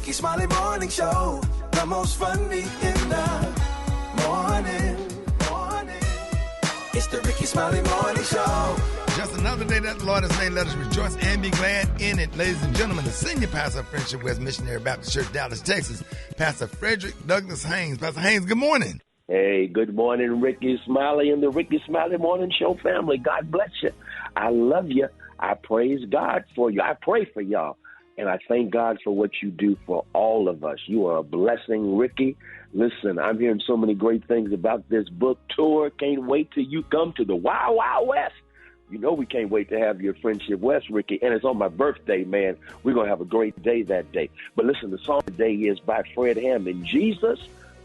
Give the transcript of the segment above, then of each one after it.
Rickey Smiley Morning Show, the most funny in the morning. It's the Rickey Smiley Morning Show. Just another day that the Lord has made. Let us rejoice and be glad in it. Ladies and gentlemen, the senior pastor of Friendship West Missionary Baptist Church, Dallas, Texas, Pastor Frederick Douglass Haynes. Pastor Haynes, good morning. Hey, good morning, Rickey Smiley and the Rickey Smiley Morning Show family. God bless you. I love you. I praise God for you. I pray for y'all. And I thank God for what you do for all of us. You are a blessing, Rickey. Listen, I'm hearing so many great things about this book tour. Can't wait till you come to the Wild Wild West. You know we can't wait to have your Friendship West, Rickey. And it's on my birthday, man. We're going to have a great day that day. But listen, the song today is by Fred Hammond, Jesus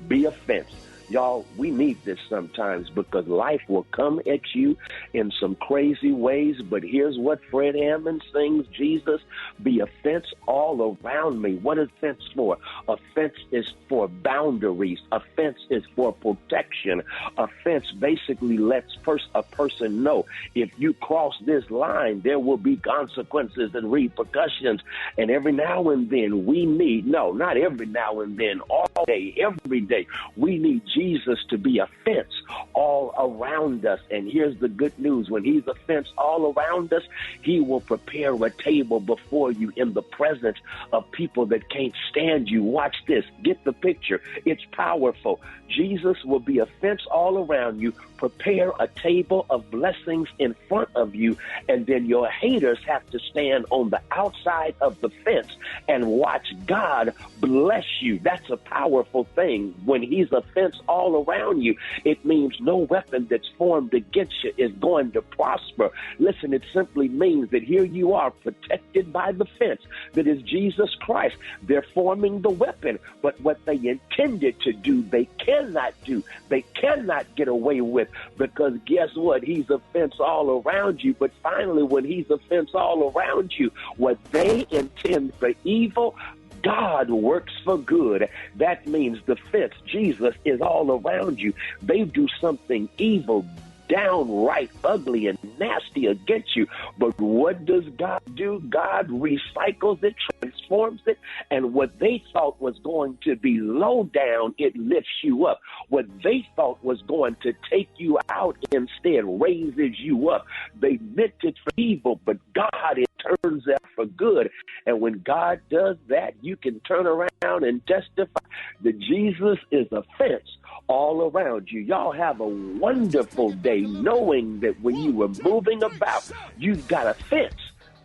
Be a Fence. Y'all, we need this sometimes because life will come at you in some crazy ways. But here's what Fred Hammond sings: Jesus be a fence all around me. What is fence for? A fence is for boundaries. A fence is for protection. A fence basically lets a person know if you cross this line, there will be consequences and repercussions. And every now and then we need, no, not every now and then, all day, every day, we need Jesus to be a fence all around us. And here's the good news. When he's a fence all around us, he will prepare a table before you in the presence of people that can't stand you. Watch this. Get the picture. It's powerful. Jesus will be a fence all around you, prepare a table of blessings in front of you, and then your haters have to stand on the outside of the fence and watch God bless you. That's a powerful thing. When he's a fence all around you, it means no weapon that's formed against you is going to prosper. Listen, it simply means that here you are protected by the fence that is Jesus Christ. They're forming the weapon, but what they intended to do, they cannot do. They cannot get away with, because guess what? He's a fence all around you. But finally, when he's a fence all around you, what they intend for evil, God works for good. That means the fence, Jesus, is all around you. They do something evil, downright ugly and nasty against you. But what does God do? God recycles it, transforms it, and what they thought was going to be low down, it lifts you up. What they thought was going to take you out instead raises you up. They meant it for evil, but God, it turns out for good. And when God does that, you can turn around and testify that Jesus is a fence all around you. Y'all have a wonderful day knowing that when you were moving about, you've got a fence,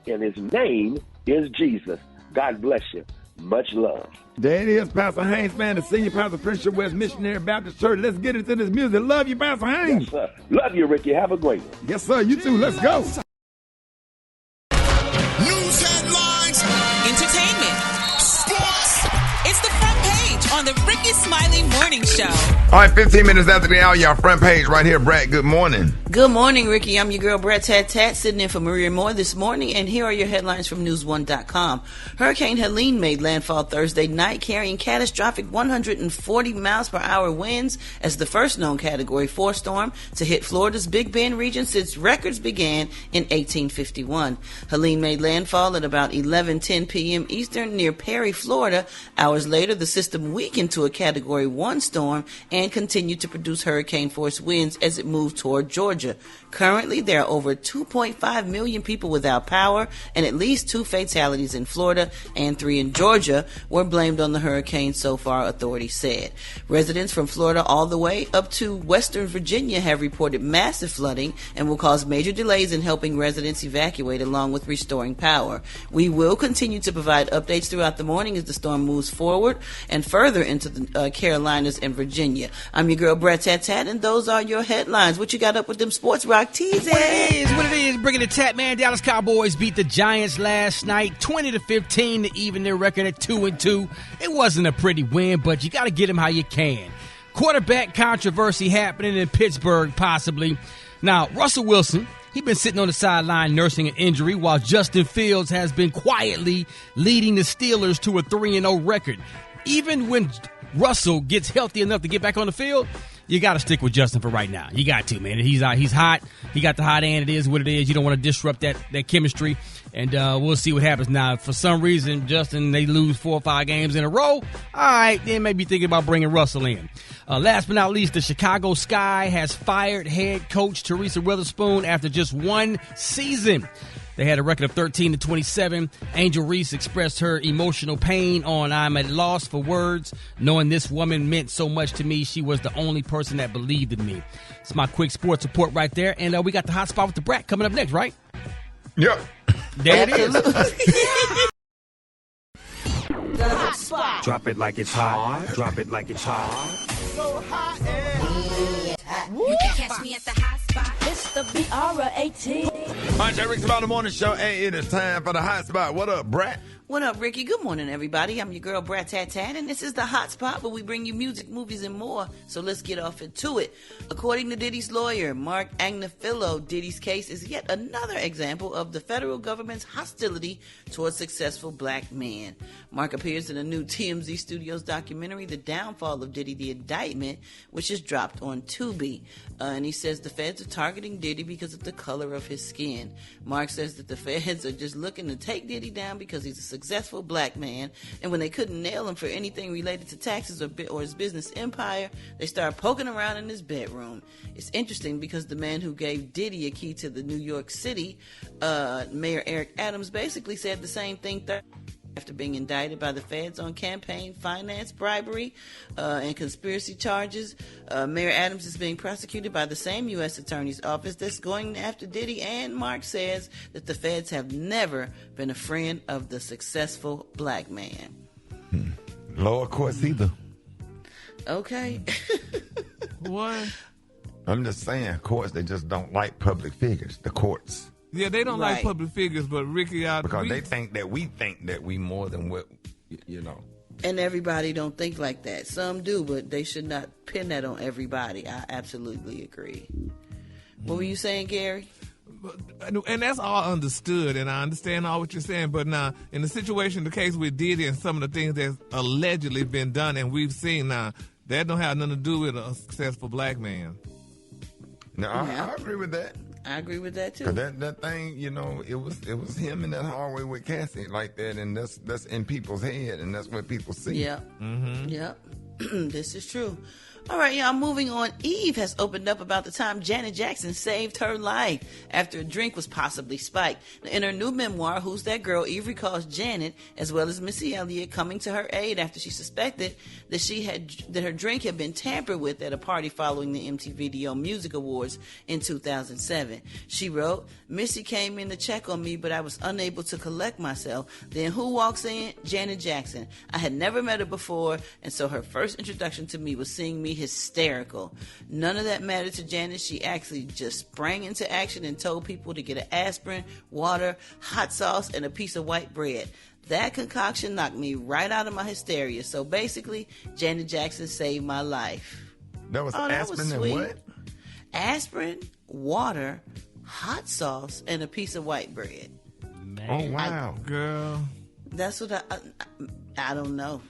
and his name is Jesus. God bless you. Much love. There it is, Pastor Haynes, man, the senior pastor of Friendship West Missionary Baptist Church. Let's get into this music. Love you, Pastor Haynes. Yes, sir. Love you, Rickey. Have a great one. Yes, sir. You too. Let's go. News headlines, Entertainment, sports. It's the front page on the Rickey Smiley Morning Show. All right, 15 minutes after the hour, y'all front page right here. Brad, good morning. Good morning, Rickey. I'm your girl, Brad Tat, sitting in for Maria Moore this morning, and here are your headlines from News1.com. Hurricane Helene made landfall Thursday night, carrying catastrophic 140 miles per hour winds as the first known Category 4 storm to hit Florida's Big Bend region since records began in 1851. Helene made landfall at about 11:10 p.m. Eastern near Perry, Florida. Hours later, the system weakened to a Category 1 storm and continued to produce hurricane-force winds as it moved toward Georgia. Currently, there are over 2.5 million people without power, and at least 2 fatalities in Florida and 3 in Georgia were blamed on the hurricane so far, authorities said. Residents from Florida all the way up to Western Virginia have reported massive flooding and will cause major delays in helping residents evacuate along with restoring power. We will continue to provide updates throughout the morning as the storm moves forward and further into the Carolinas and Virginia. I'm your girl, Brett Tat, and those are your headlines. What you got up with them sports rock teasers? What it is, bringing the Tat, man. Dallas Cowboys beat the Giants last night, 20-15 to even their record at 2-2. It wasn't a pretty win, but you got to get them how you can. Quarterback controversy happening in Pittsburgh, possibly. Now, Russell Wilson, he's been sitting on the sideline nursing an injury, while Justin Fields has been quietly leading the Steelers to a 3-0 record. Even when Russell gets healthy enough to get back on the field, you got to stick with Justin for right now. You got to, man. He's hot. He got the hot hand. It is what it is. You don't want to disrupt that chemistry. And we'll see what happens. Now, if for some reason, Justin, they lose 4 or 5 games in a row, all right, then maybe thinking about bringing Russell in. Last but not least, the Chicago Sky has fired head coach Teresa Witherspoon after just 1 season. They had a record of 13-27. Angel Reese expressed her emotional pain on "I'm at loss for words. Knowing this woman meant so much to me. She was the only person that believed in me." It's my quick sports report right there. And we got the hot spot with the brat coming up next, right? Yep. There it is. The hot spot. Drop it like it's hot. Drop it like it's hot. So hot and You can catch me at the hot spot. It's the BR18. All right, Rickey Smiley Morning Show, and it is time for the hot spot. What up, Brat? What up, Ricky? Good morning, everybody. I'm your girl, Brat Tat Tat, and this is the hot spot where we bring you music, movies, and more. So let's get off into it. According to Diddy's lawyer, Mark Agnifilo, Diddy's case is yet another example of the federal government's hostility towards successful black men. Mark appears in a new TMZ Studios documentary, The Downfall of Diddy, The Indictment, which is dropped on Tubi. And he says the feds are targeting Diddy because of the color of his skin. Mark says that the feds are just looking to take Diddy down because he's a successful black man, and when they couldn't nail him for anything related to taxes or his business empire, they started poking around in his bedroom. It's interesting because the man who gave Diddy a key to the New York City, Mayor Eric Adams, basically said the same thing after being indicted by the feds on campaign finance, bribery, and conspiracy charges. Mayor Adams is being prosecuted by the same U.S. Attorney's Office that's going after Diddy, and Mark says that the feds have never been a friend of the successful black man. Lower courts either. Okay. What? I'm just saying, courts, they just don't like public figures, the courts. Yeah, they don't like public figures, but Ricky, because they think that we more than what, you know. And everybody don't think like that. Some do, but they should not pin that on everybody. I absolutely agree. What were you saying, Gary? And that's all understood, and I understand all what you're saying. But now, in the situation, the case with Diddy and some of the things that's allegedly been done and we've seen now, that don't have nothing to do with a successful black man. No, I agree with that. I agree with that too. Cause that thing, you know, it was him in that hallway with Cassie like that, and that's in people's head, and that's what people see. Yeah, yeah, this is true. All right, y'all, moving on. Eve has opened up about the time Janet Jackson saved her life after a drink was possibly spiked. In her new memoir, Who's That Girl?, Eve recalls Janet, as well as Missy Elliott, coming to her aid after she suspected that her drink had been tampered with at a party following the MTV Video Music Awards in 2007. She wrote, "Missy came in to check on me, but I was unable to collect myself. Then who walks in? Janet Jackson. I had never met her before, and so her first introduction to me was seeing me hysterical. None of that mattered to Janet. She actually just sprang into action and told people to get an aspirin, water, hot sauce, and a piece of white bread. That concoction knocked me right out of my hysteria. So basically, Janet Jackson saved my life." That was aspirin and what? Aspirin, water, hot sauce, and a piece of white bread. Man. Oh, wow. Girl. That's what I don't know.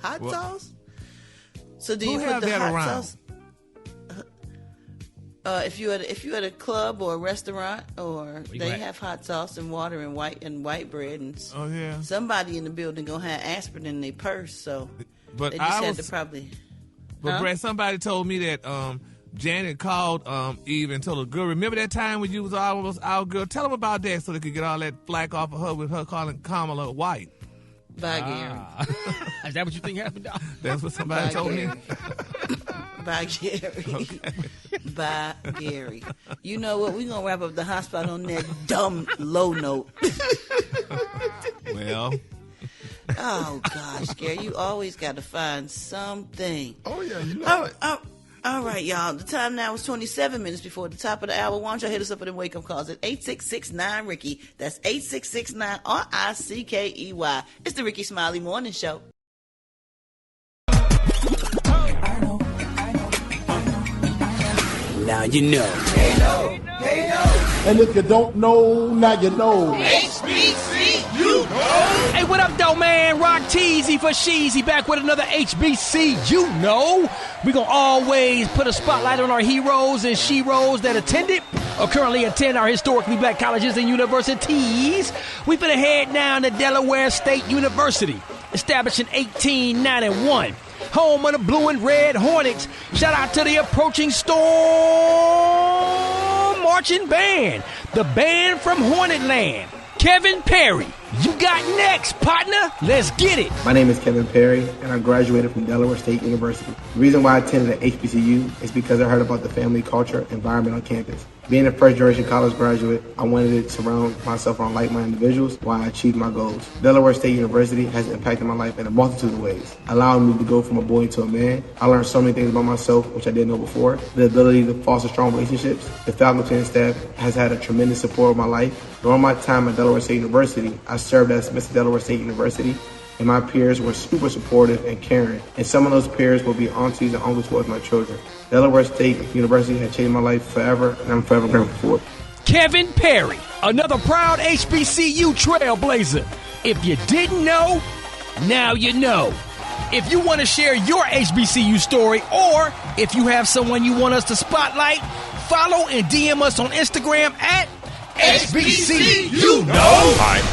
Hot sauce? So do you put the hot sauce? If you at a club or a restaurant, or they have hot sauce and water and white bread, and somebody in the building gonna have aspirin in their purse, so but they just had to probably. But Brett, somebody told me that Janet called Eve and told her, "Girl, remember that time when you was almost our girl? Tell them about that so they could get all that flack off of her with her calling Kamala white." Bye, Gary. Is that what you think happened, dog? That's what somebody told me. Bye, Gary. Okay. Bye, Gary. You know what? We're going to wrap up the hot spot on that dumb low note. Well. Oh, gosh, Gary. You always got to find something. Oh, yeah. You know it. All right, y'all. The time now is 27 minutes before the top of the hour. Why don't y'all hit us up with them wake-up calls at 866-9-RICKY. That's 866-9-RICKEY. It's the Rickey Smiley Morning Show. Now you know. They know. And if you don't know, now you know. HBCU. Hey, what up, though? yo, man, Rock Teasy for Sheezy back with another HBCU. We're going to always put a spotlight on our heroes and sheroes that attended or currently attend our historically black colleges and universities. We finna head down to Delaware State University, established in 1891. Home of the Blue and Red Hornets. Shout out to the approaching Storm Marching Band, the band from Hornetland. Kevin Perry, you got next, partner. Let's get it. My name is Kevin Perry, and I graduated from Delaware State University. The reason why I attended at HBCU is because I heard about the family culture environment on campus. Being a first-generation college graduate, I wanted to surround myself around like-minded individuals while I achieved my goals. Delaware State University has impacted my life in a multitude of ways, allowing me to go from a boy to a man. I learned so many things about myself, which I didn't know before. The ability to foster strong relationships. The faculty and staff has had a tremendous support of my life. During my time at Delaware State University, I served as Mr. Delaware State University, and my peers were super supportive and caring. And some of those peers will be aunties and uncles towards my children. Delaware State University has changed my life forever, and I'm forever grateful for it. Kevin Perry, another proud HBCU trailblazer. If you didn't know, now you know. If you want to share your HBCU story, or if you have someone you want us to spotlight, follow and DM us on Instagram at HBCU Know.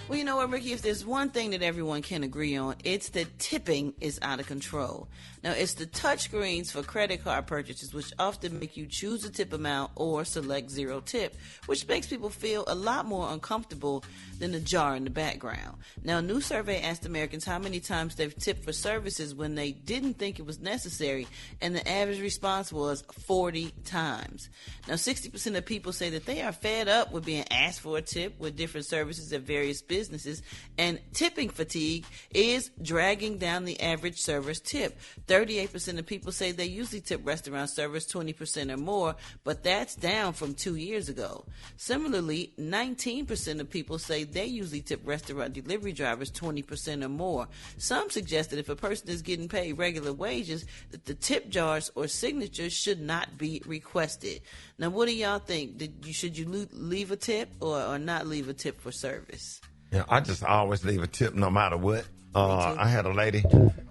Well, you know what, Ricky? If there's one thing that everyone can agree on, it's that tipping is out of control. Now, it's the touchscreens for credit card purchases which often make you choose a tip amount or select zero tip, which makes people feel a lot more uncomfortable than the jar in the background. Now, a new survey asked Americans how many times they've tipped for services when they didn't think it was necessary, and the average response was 40 times. Now, 60% of people say that they are fed up with being asked for a tip with different services at various businesses, and tipping fatigue is dragging down the average server's tip. 38% of people say they usually tip restaurant servers 20% or more, but that's down from 2 years ago. Similarly, 19% of people say they usually tip restaurant delivery drivers 20% or more. Some suggest that if a person is getting paid regular wages, that the tip jars or signatures should not be requested. Now, what do y'all think? Should you leave a tip or not leave a tip for service? Yeah, I just always leave a tip no matter what. I had a lady,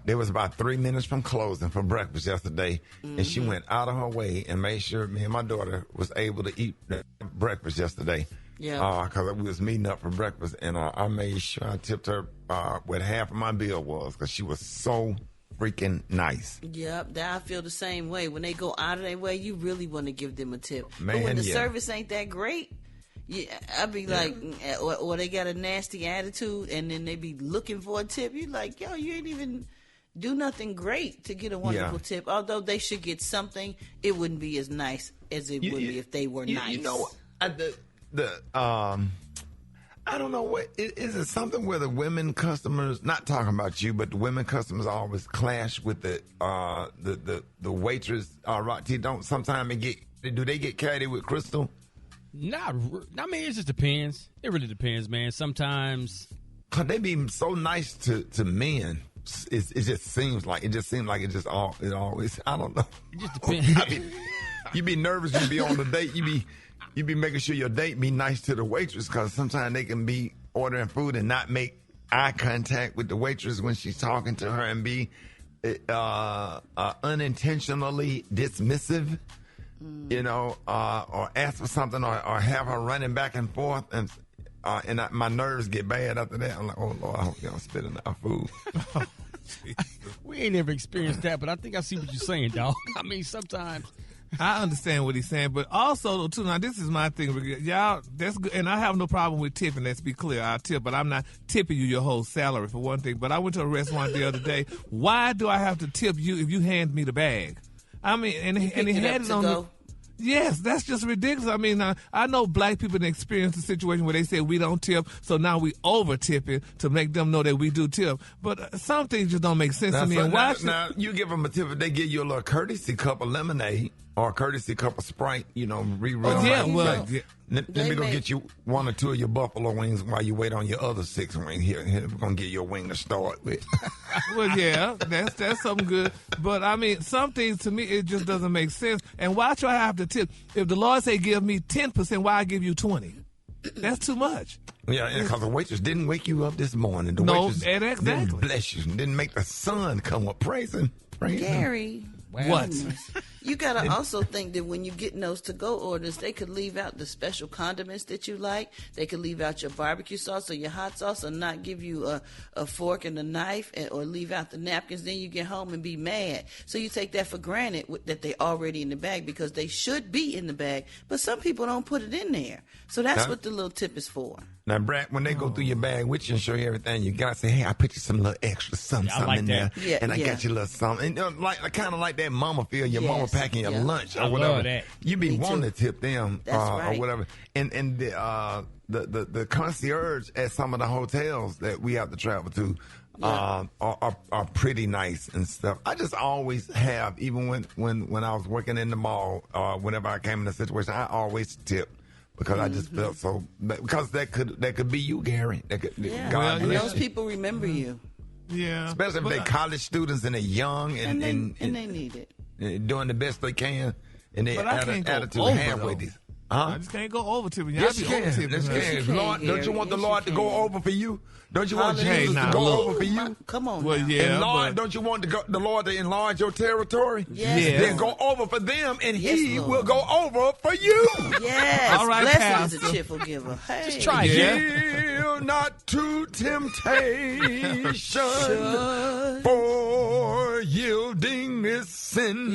there was about 3 minutes from closing for breakfast yesterday, and she went out of her way and made sure me and my daughter was able to eat breakfast yesterday. Yeah. Because we was meeting up for breakfast, and I made sure I tipped her what half of my bill was, because she was so freaking nice. Yep, I feel the same way. When they go out of their way, you really want to give them a tip. Man, but when the service ain't that great, yeah, I'd be like, or they got a nasty attitude, and then they be looking for a tip. You like, yo, you ain't even do nothing great to get a wonderful tip. Although they should get something, it wouldn't be as nice as it would be if they were nice. You know, I don't know what is it. Something where the women customers, not talking about you, but the women customers always clash with the waitress. Don't sometimes do they get carried with Crystal? I mean, it just depends. It really depends, man. Sometimes they be so nice to men. It just seems like it always. I don't know. It just depends. You be nervous. You be on the date. You be making sure your date be nice to the waitress, because sometimes they can be ordering food and not make eye contact with the waitress when she's talking to her, and be unintentionally dismissive. You know, or ask for something, or have her running back and forth, and my nerves get bad after that. I'm like, oh Lord, I hope y'all spitting out food. We ain't never experienced that, but I think I see what you're saying, dog. I mean, sometimes I understand what he's saying, but also too. Now, this is my thing, y'all. That's good, and I have no problem with tipping. Let's be clear, I'll tip, but I'm not tipping you your whole salary for one thing. But I went to a restaurant the other day. Why do I have to tip you if you hand me the bag? I mean, and he had it on the. Yes, that's just ridiculous. I mean, I know black people experience the situation where they say we don't tip, so now we over tip it to make them know that we do tip. But some things just don't make sense to me. Now, you give them a tip if they give you a little courtesy cup of lemonade or a courtesy cup of Sprite, re-roll. Let me go get you 1 or 2 of your buffalo wings while you wait on your other 6 wings. Here, we're going to get your wing to start with. Well, yeah, that's something good. But, I mean, some things, to me, it just doesn't make sense. And why should I have to tip? If the Lord say give me 10%, why I give you 20? That's too much. Yeah, because the waitress didn't wake you up this morning. The waitress didn't bless you. Didn't make the sun come up. Praise him. Gary. What? You got to also think that when you get those to-go orders, they could leave out the special condiments that you like. They could leave out your barbecue sauce or your hot sauce or not give you a fork and a knife or leave out the napkins. Then you get home and be mad. So you take that for granted that they're already in the bag because they should be in the bag, but some people don't put it in there. So that's what the little tip is for. Now, Brad, when they go through your bag with you and show you everything, you got to say, hey, I put you some little extra something in there. Yeah, and I got you a little something. And, kind of like that mama feel, your mama packing your lunch or whatever. Love that. You be wanting to tip them right. or whatever. And the concierge at some of the hotels that we have to travel to are pretty nice and stuff. I just always have, even when I was working in the mall, whenever I came in a situation, I always tip. Because I just felt so, because that could be you, Gary. God bless those you. people remember you. Yeah. Especially if they're college students and they're young and they need it. Doing the best they can, and they attitude over, halfway though. decent. Huh? I just can't go over to me. Yes, you can. Yes, Lord, don't you want the Lord to go over for you? Don't you want Jesus to go over for you? Come on. Well, yeah. And Lord, don't you want the Lord to enlarge your territory? Yes. Then go over for them, and He will go over for you. Yes. All right, Blessed is the cheerful giver. Hey. Just try it. Yield not to temptation, for yielding is sin.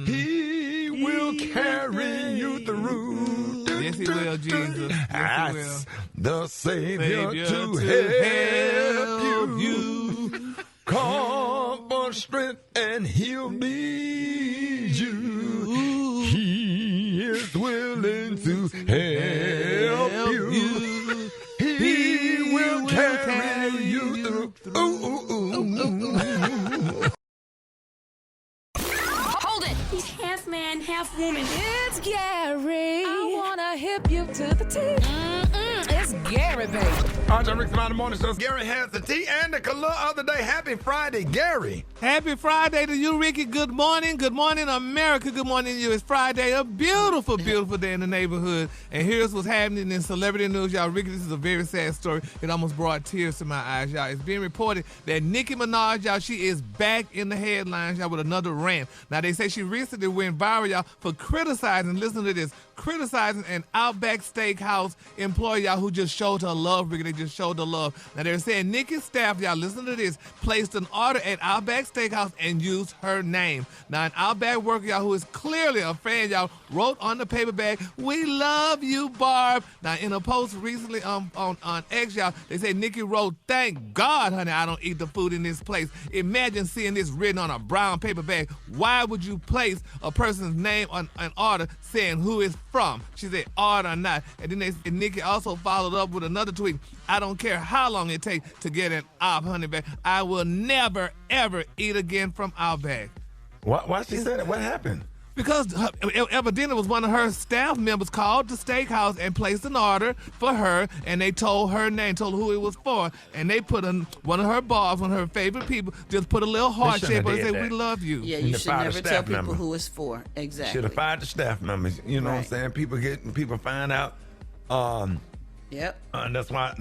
He will carry you through. Yes, He will, Jesus. Yes, He will. Ask the Savior to help you. Come for strength, and He'll lead you. He is willing to help you. He will carry you through. Hold it! He's half man, half woman. It's Gary. I wanna hip you to the T. It's Gary, baby. All right, Rickey Smiley Morning Show. Gary has the tea and the color of the day. Happy Friday, Gary. Happy Friday to you, Ricky. Good morning. Good morning, America. Good morning to you. It's Friday, a beautiful, beautiful day in the neighborhood. And here's what's happening in celebrity news, y'all. Ricky, this is a very sad story. It almost brought tears to my eyes, y'all. It's being reported that Nicki Minaj, y'all, she is back in the headlines, y'all, with another rant. Now, they say she recently went viral, y'all, for criticizing, listen to this, criticizing an Outback Steakhouse employee, y'all, who just showed her love, Ricky. They just showed her love. Now, they're saying Nicki's staff, y'all, listen to this, placed an order at Outback Steakhouse and used her name. Now, an Outback worker, y'all, who is clearly a fan, y'all, wrote on the paper bag, "We love you, Barb." Now, in a post recently on X, y'all, they say Nicki wrote, "Thank God, honey, I don't eat the food in this place." Imagine seeing this written on a brown paper bag. Why would you place a person's name on an order saying who it's from? She said, order or not. And then Nicki also followed up with another tweet. "I don't care how long it takes to get an honey bag. I will never, ever eat again from Outback." Why she said that? What happened? Because evidently it was one of her staff members called the steakhouse and placed an order for her, and they told her name, told who it was for, and they put one of her bars, one of her favorite people, just put a little heart shape and say, "We love you." Yeah, you should never tell people who it's for. Exactly. Should have fired the staff members. You know what I'm saying? People find out. Yep. That's why.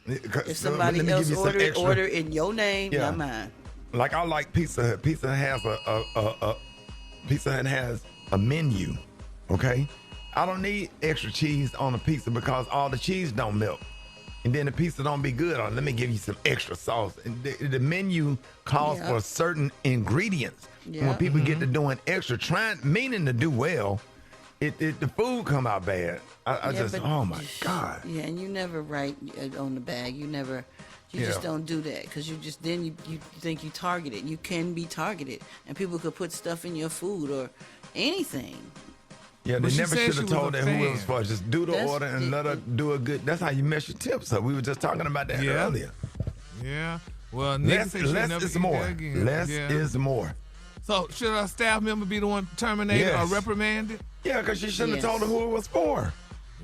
If somebody else order in your name, not mine. Like I like Pizza Hut. Pizza Hut has a menu. Okay, I don't need extra cheese on a pizza because all the cheese don't melt, and then the pizza don't be good. Let me give you some extra sauce. And the menu calls for certain ingredients. Yeah. When people get to doing extra, meaning to do well, the food come out bad. Oh my God. Yeah, and you never write on the bag. You just don't do that because you think you targeted. You can be targeted, and people could put stuff in your food or anything. Yeah, they never should have told her who it was for. Just do the order and let her do a good. That's how you mess your tips up. We were just talking about that earlier. Yeah. Well, less is more. Less is more. So should a staff member be the one terminated or reprimanded? Yeah, because she shouldn't have told her who it was for.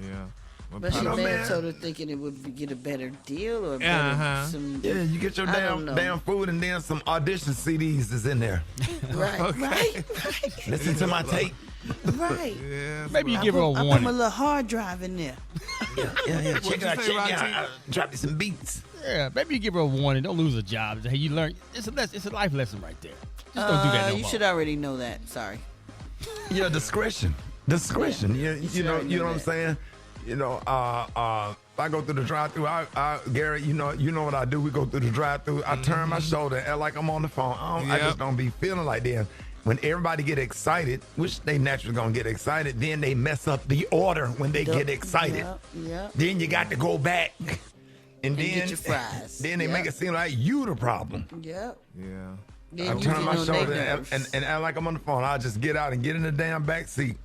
Yeah. But she may have told her thinking it would get a better deal or some. Yeah, you get your damn food and then some audition CDs is in there. Right. Listen to my tape. Right. Yeah, maybe you give her a warning. I put a little hard drive in there. Yeah. Check it out. Drop you some beats. Yeah, maybe you give her a warning. Don't lose a job. Hey, you learn. It's a life lesson right there. Just don't do that no You more. should already know that. Sorry. Yeah, discretion. Yeah, you know what I'm saying? You know, I go through the drive-thru. Gary, you know what I do. We go through the drive-thru. I turn my shoulder and like I'm on the phone. I just don't be feeling like that. When everybody get excited, which they naturally gonna get excited, then they mess up the order when they get excited. Yep. Then you got to go back and then get your fries. Then they make it seem like you the problem. Yep. Yeah. I turn my shoulder and act like I'm on the phone. I just get out and get in the damn back seat.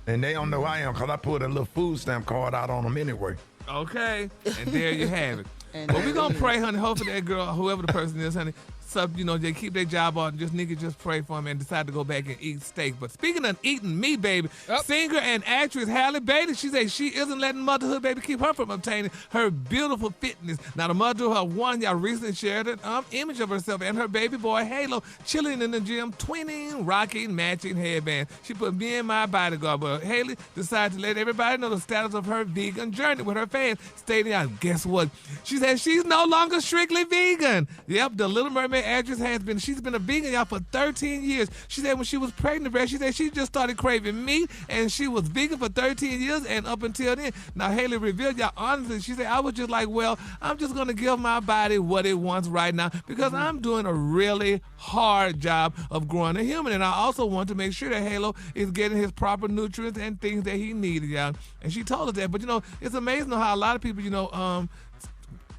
And they don't know who I am because I pulled a little food stamp card out on them anyway. Okay. And there you have it. Well, we're going to pray, honey. Hopefully that girl, whoever the person is, honey, they keep their job on. Just nigga, just pray for them and decide to go back and eat steak. But speaking of eating meat, baby, singer and actress Halle Bailey, she says she isn't letting motherhood, baby, keep her from obtaining her beautiful fitness. Now, the mother of her one, y'all recently shared an image of herself and her baby boy, Halo, chilling in the gym, twinning, rocking, matching headbands. She put me and my bodyguard. But Haley decided to let everybody know the status of her vegan journey with her fans, stating out, guess what? She said she's no longer strictly vegan. Yep, the Little Mermaid actress she's been a vegan, y'all, for 13 years. She said when she was pregnant, she said she just started craving meat, and she was vegan for 13 years, and up until then. Now, Haley revealed, y'all, honestly, she said, I was just like, well, I'm just going to give my body what it wants right now because I'm doing a really hard job of growing a human, and I also want to make sure that Halo is getting his proper nutrients and things that he needed, y'all. And she told us that. But, it's amazing how a lot of people,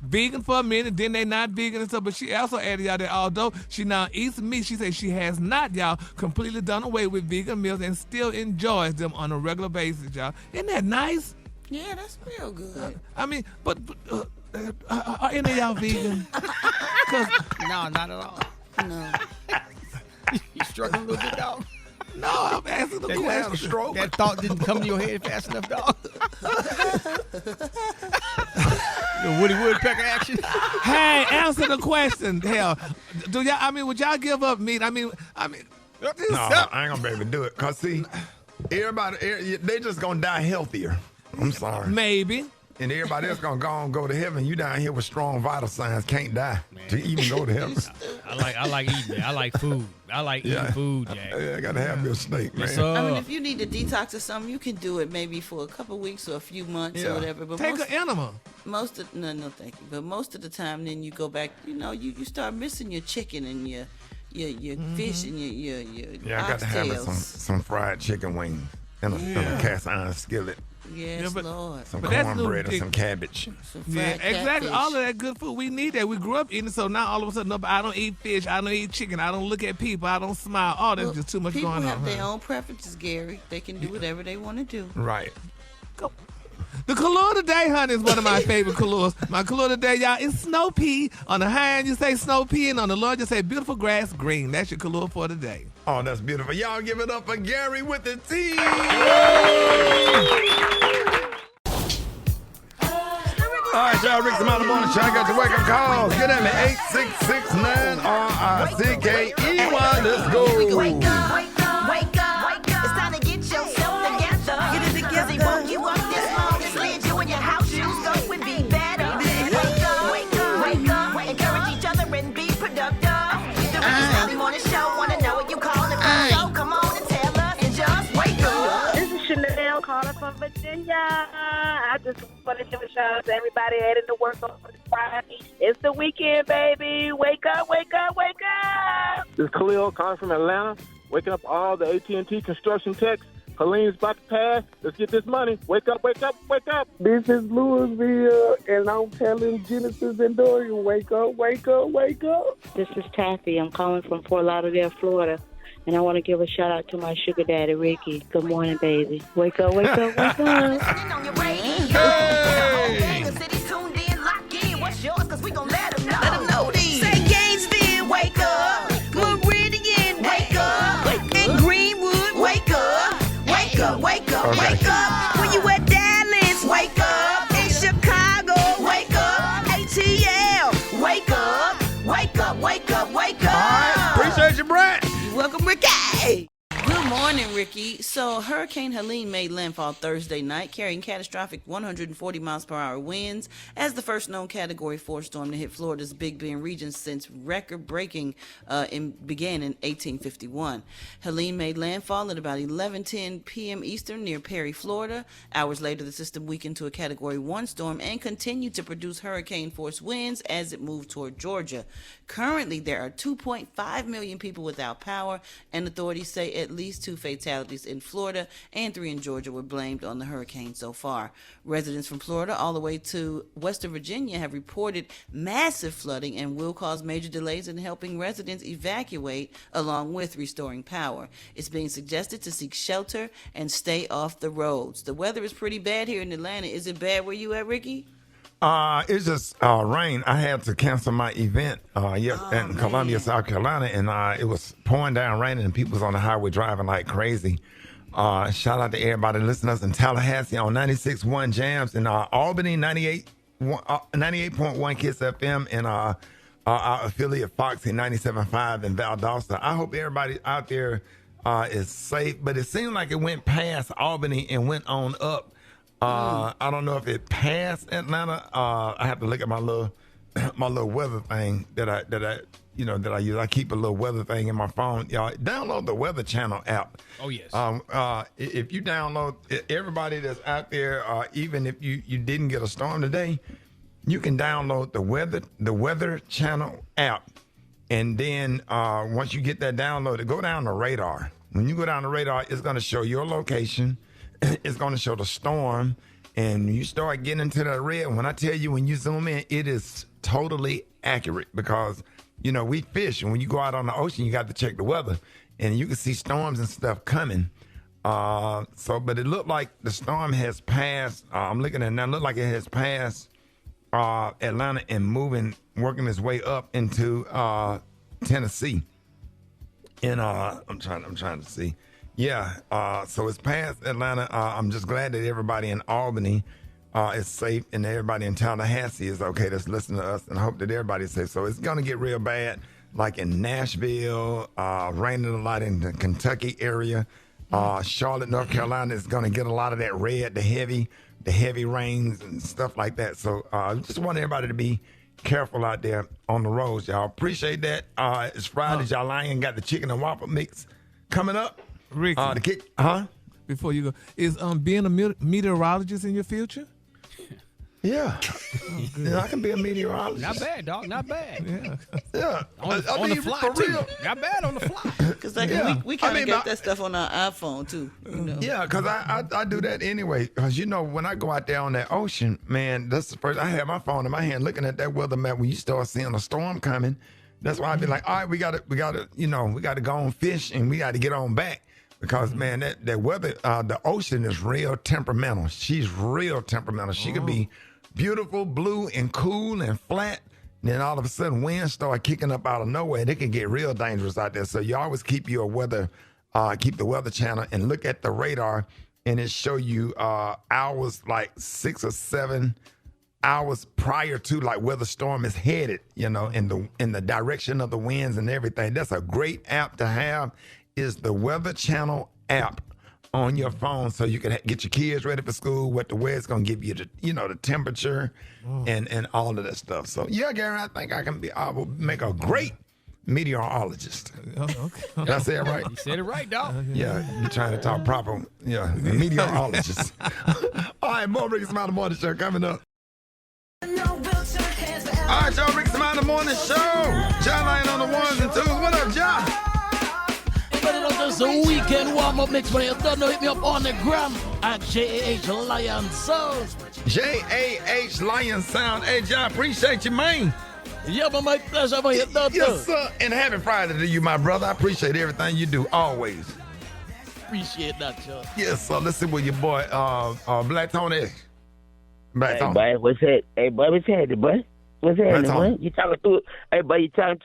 vegan for a minute, then they not vegan and stuff. But she also added, y'all, that although she now eats meat, she says she has not, y'all, completely done away with vegan meals and still enjoys them on a regular basis, y'all. Isn't that nice? Yeah, that's real good. I mean, but are any of y'all vegan? No, not at all. No. You struggling a little bit, dog? No, I'm asking the question. Stroke. That thought didn't come to your head fast enough, dog. The Woody Woodpecker action. Hey, answer the question. Hell, would y'all give up meat? No, I ain't gonna be able to do it. Cause see, everybody, they just gonna die healthier. I'm sorry. Maybe. And everybody else gonna go to heaven. You down here with strong vital signs can't die to even go to heaven. I like eating it. I like food. I like eating food, Jack. Yeah, I gotta have your steak, man. I mean, if you need to detox or something, you can do it maybe for a couple weeks or a few months or whatever. But take an enema. No, thank you. But most of the time, then you go back. You start missing your chicken and your fish and your I got to have some fried chicken wings in a cast iron skillet. Yes, Lord. Some cornbread or some cabbage. Exactly. Catfish. All of that good food. We need that. We grew up eating, so now all of a sudden, I don't eat fish. I don't eat chicken. I don't look at people. I don't smile. Oh, there's just too much going on. People have their own preferences, Gary. They can do whatever they want to do. Right. Go. The color today, honey, is one of my favorite colors. My color today, y'all, is snow pea. On the high end, you say snow pea, and on the low, you say beautiful grass green. That's your color for today. Oh, that's beautiful. Y'all give it up for Gary with the T. All right, y'all, Rickey Smiley Morning Show. I got your wake-up calls. Get at me, 866-9-RICKEY. Let's go. Wake up, wake up, wake up. It's time to get yourself together. Get it together. They woke you up this morning, slid you in your house shoes, go and be better. Wake up, wake up, wake up. Encourage each other and be productive. The Rickey Smiley Morning Show, wanna know what you calling from, so come on and tell us and just wake up. This is Chanel calling from Virginia. I just want to give a shout out to everybody heading to work on Friday. It's the weekend, baby. Wake up, wake up, wake up. This is Khalil calling from Atlanta, waking up all the AT&T construction techs. Helene's about to pass. Let's get this money. Wake up, wake up, wake up. This is Louisville, and I'm telling Genesis and Dorian, wake up, wake up, wake up. This is Taffy. I'm calling from Fort Lauderdale, Florida. And I want to give a shout out to my sugar daddy, Ricky. Good morning, baby. Wake up, wake up, wake up. Hey! The city's tuned in, lock in. What's yours? Because we gon' let them know. Let them know these. Say Gainesville, wake up. Meridian, wake up. Okay. Wake up. When you at Dallas, wake up. In Chicago, wake up. ATL, wake up. Wake up, wake up, wake up. All right. Appreciate you, Brett. You're welcome, Ricky. Good morning, Ricky. So, Hurricane Helene made landfall Thursday night, carrying catastrophic 140 miles per hour winds as the first known Category 4 storm to hit Florida's Big Bend region since record-breaking began in 1851. Helene made landfall at about 11:10 p.m. Eastern near Perry, Florida. Hours later, the system weakened to a Category 1 storm and continued to produce hurricane-force winds as it moved toward Georgia. Currently, there are 2.5 million people without power, and authorities say at least 2 fatalities in Florida and 3 in Georgia were blamed on the hurricane so far. Residents from Florida all the way to Western Virginia have reported massive flooding and will cause major delays in helping residents evacuate along with restoring power. It's being suggested to seek shelter and stay off the roads. The weather is pretty bad here in Atlanta. Is it bad where you at, Ricky? It's just rain. I had to cancel my event in Columbia, South Carolina, and it was pouring down raining, and people was on the highway driving like crazy. Shout out to everybody listening to us in Tallahassee on 96.1 Jams, and Albany 98.1 Kiss FM, and our affiliate Foxy 97.5 in Valdosta. I hope everybody out there is safe, but it seemed like it went past Albany and went on up. I don't know if it passed Atlanta. I have to look at my little weather thing that I use. I keep a little weather thing in my phone. Y'all download the Weather Channel app. Oh yes. If you download, everybody that's out there, even if you didn't get a storm today, you can download the Weather Channel app, and then once you get that downloaded, go down the radar. When you go down the radar, it's going to show your location. It's going to show the storm, and you start getting into that red. When I tell you, when you zoom in, it is totally accurate because, we fish, and when you go out on the ocean, you got to check the weather, and you can see storms and stuff coming. But it looked like the storm has passed. I'm looking at it now. It looked like it has passed Atlanta and working its way up into Tennessee. And I'm trying to see. Yeah, so it's past Atlanta. I'm just glad that everybody in Albany is safe and everybody in Tallahassee is okay that's listening to us, and I hope that everybody's safe. So it's going to get real bad, like in Nashville, raining a lot in the Kentucky area. Charlotte, North Carolina is going to get a lot of that red, the heavy rains and stuff like that. So just want everybody to be careful out there on the roads, y'all. Appreciate that. It's Friday. Y'all Lion got the chicken and waffle mix coming up. Ricky, before you go, is being a meteorologist in your future? Yeah. I can be a meteorologist. Not bad, dog. Not bad. Yeah. On the fly, for too. real. Not bad on the fly. Because we kind of get that stuff on our iPhone, too. Yeah, because I do that anyway. Because, when I go out there on that ocean, man, that's the first. I have my phone in my hand looking at that weather map when you start seeing a storm coming. That's why I be like, all right, we got to go on fish and we got to get on back. Because, man, that weather, the ocean is real temperamental. She's real temperamental. She could be beautiful, blue, and cool and flat. Then all of a sudden, winds start kicking up out of nowhere. It can get real dangerous out there. So you always keep the Weather Channel and look at the radar, and it show you hours like 6 or 7 hours prior to like where the storm is headed. In the direction of the winds and everything. That's a great app to have. Is the Weather Channel app on your phone, so you can get your kids ready for school, what the weather's going to give you, the temperature and all of that stuff. So, yeah, Gary, I think I will make a great meteorologist. Okay. Did I say it right? You said it right, dog. Yeah, you're trying to talk proper. Yeah, meteorologist. All right, more Rickey Smiley Morning Show coming up. All right, y'all, Rickey Smiley Morning Show. John Lion on the ones and twos. What up, John? Just a weekend warm-up mix when you don't know, hit me up on the gram at JAH Lion Sound. JAH Lion Sound. Hey, John, appreciate you, man. Yeah, but my pleasure, man. Yes, sir. And happy Friday to you, my brother. I appreciate everything you do, always. Appreciate that, John. Yes, sir. Let's see what your boy, Black Tony. Hey, boy, what's that? Hey, boy, what's happening, boy? What's happening, boy? You talking to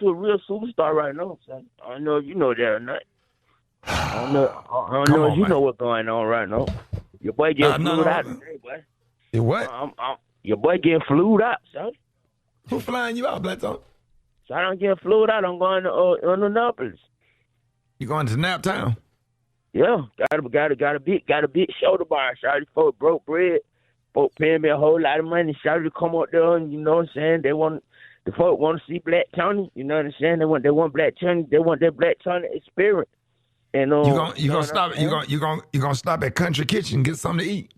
a real superstar right now, son. I don't know if you know that or not. I don't know if you know what's going on right now. Your boy getting no, flued no. out today, boy. You what? Your boy getting flued out, son. Who flying you out, Blackstone? So I don't get flued out. I'm going to Annapolis. You going to Naptown? Yeah, got a big shoulder bar. Shawty folk broke bread. Folk paying me a whole lot of money. Shawty to come up there, and you know what I'm saying? The folk want to see Black Tony. You know what I'm saying? They want Black Tony. They want that Black Tony experience. And you gonna stop at Country Kitchen and get something to eat?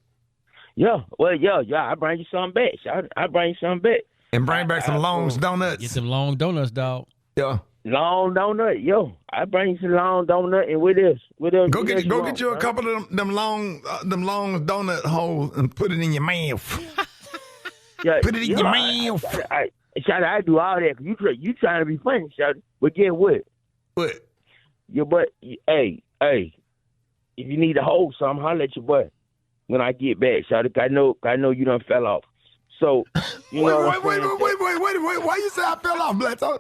Yeah, well, yeah. I bring you something back. Shawty. I bring you something back. And bring back some Long's donuts. Get some long donuts, dog. Yeah. Long donut, yo. I bring you some long donut, and with this. Go get you a couple of them long donut holes and put it in your mouth. Yeah, put it in your mouth. Shawty, I do all that. You trying to be funny, Shawty. But get what? What? Your butt. Hey. If you need to hold something, holler at your butt when I get back, Shawty. I know you done fell off. So you know. Wait! Why you say I fell off, Blackstone?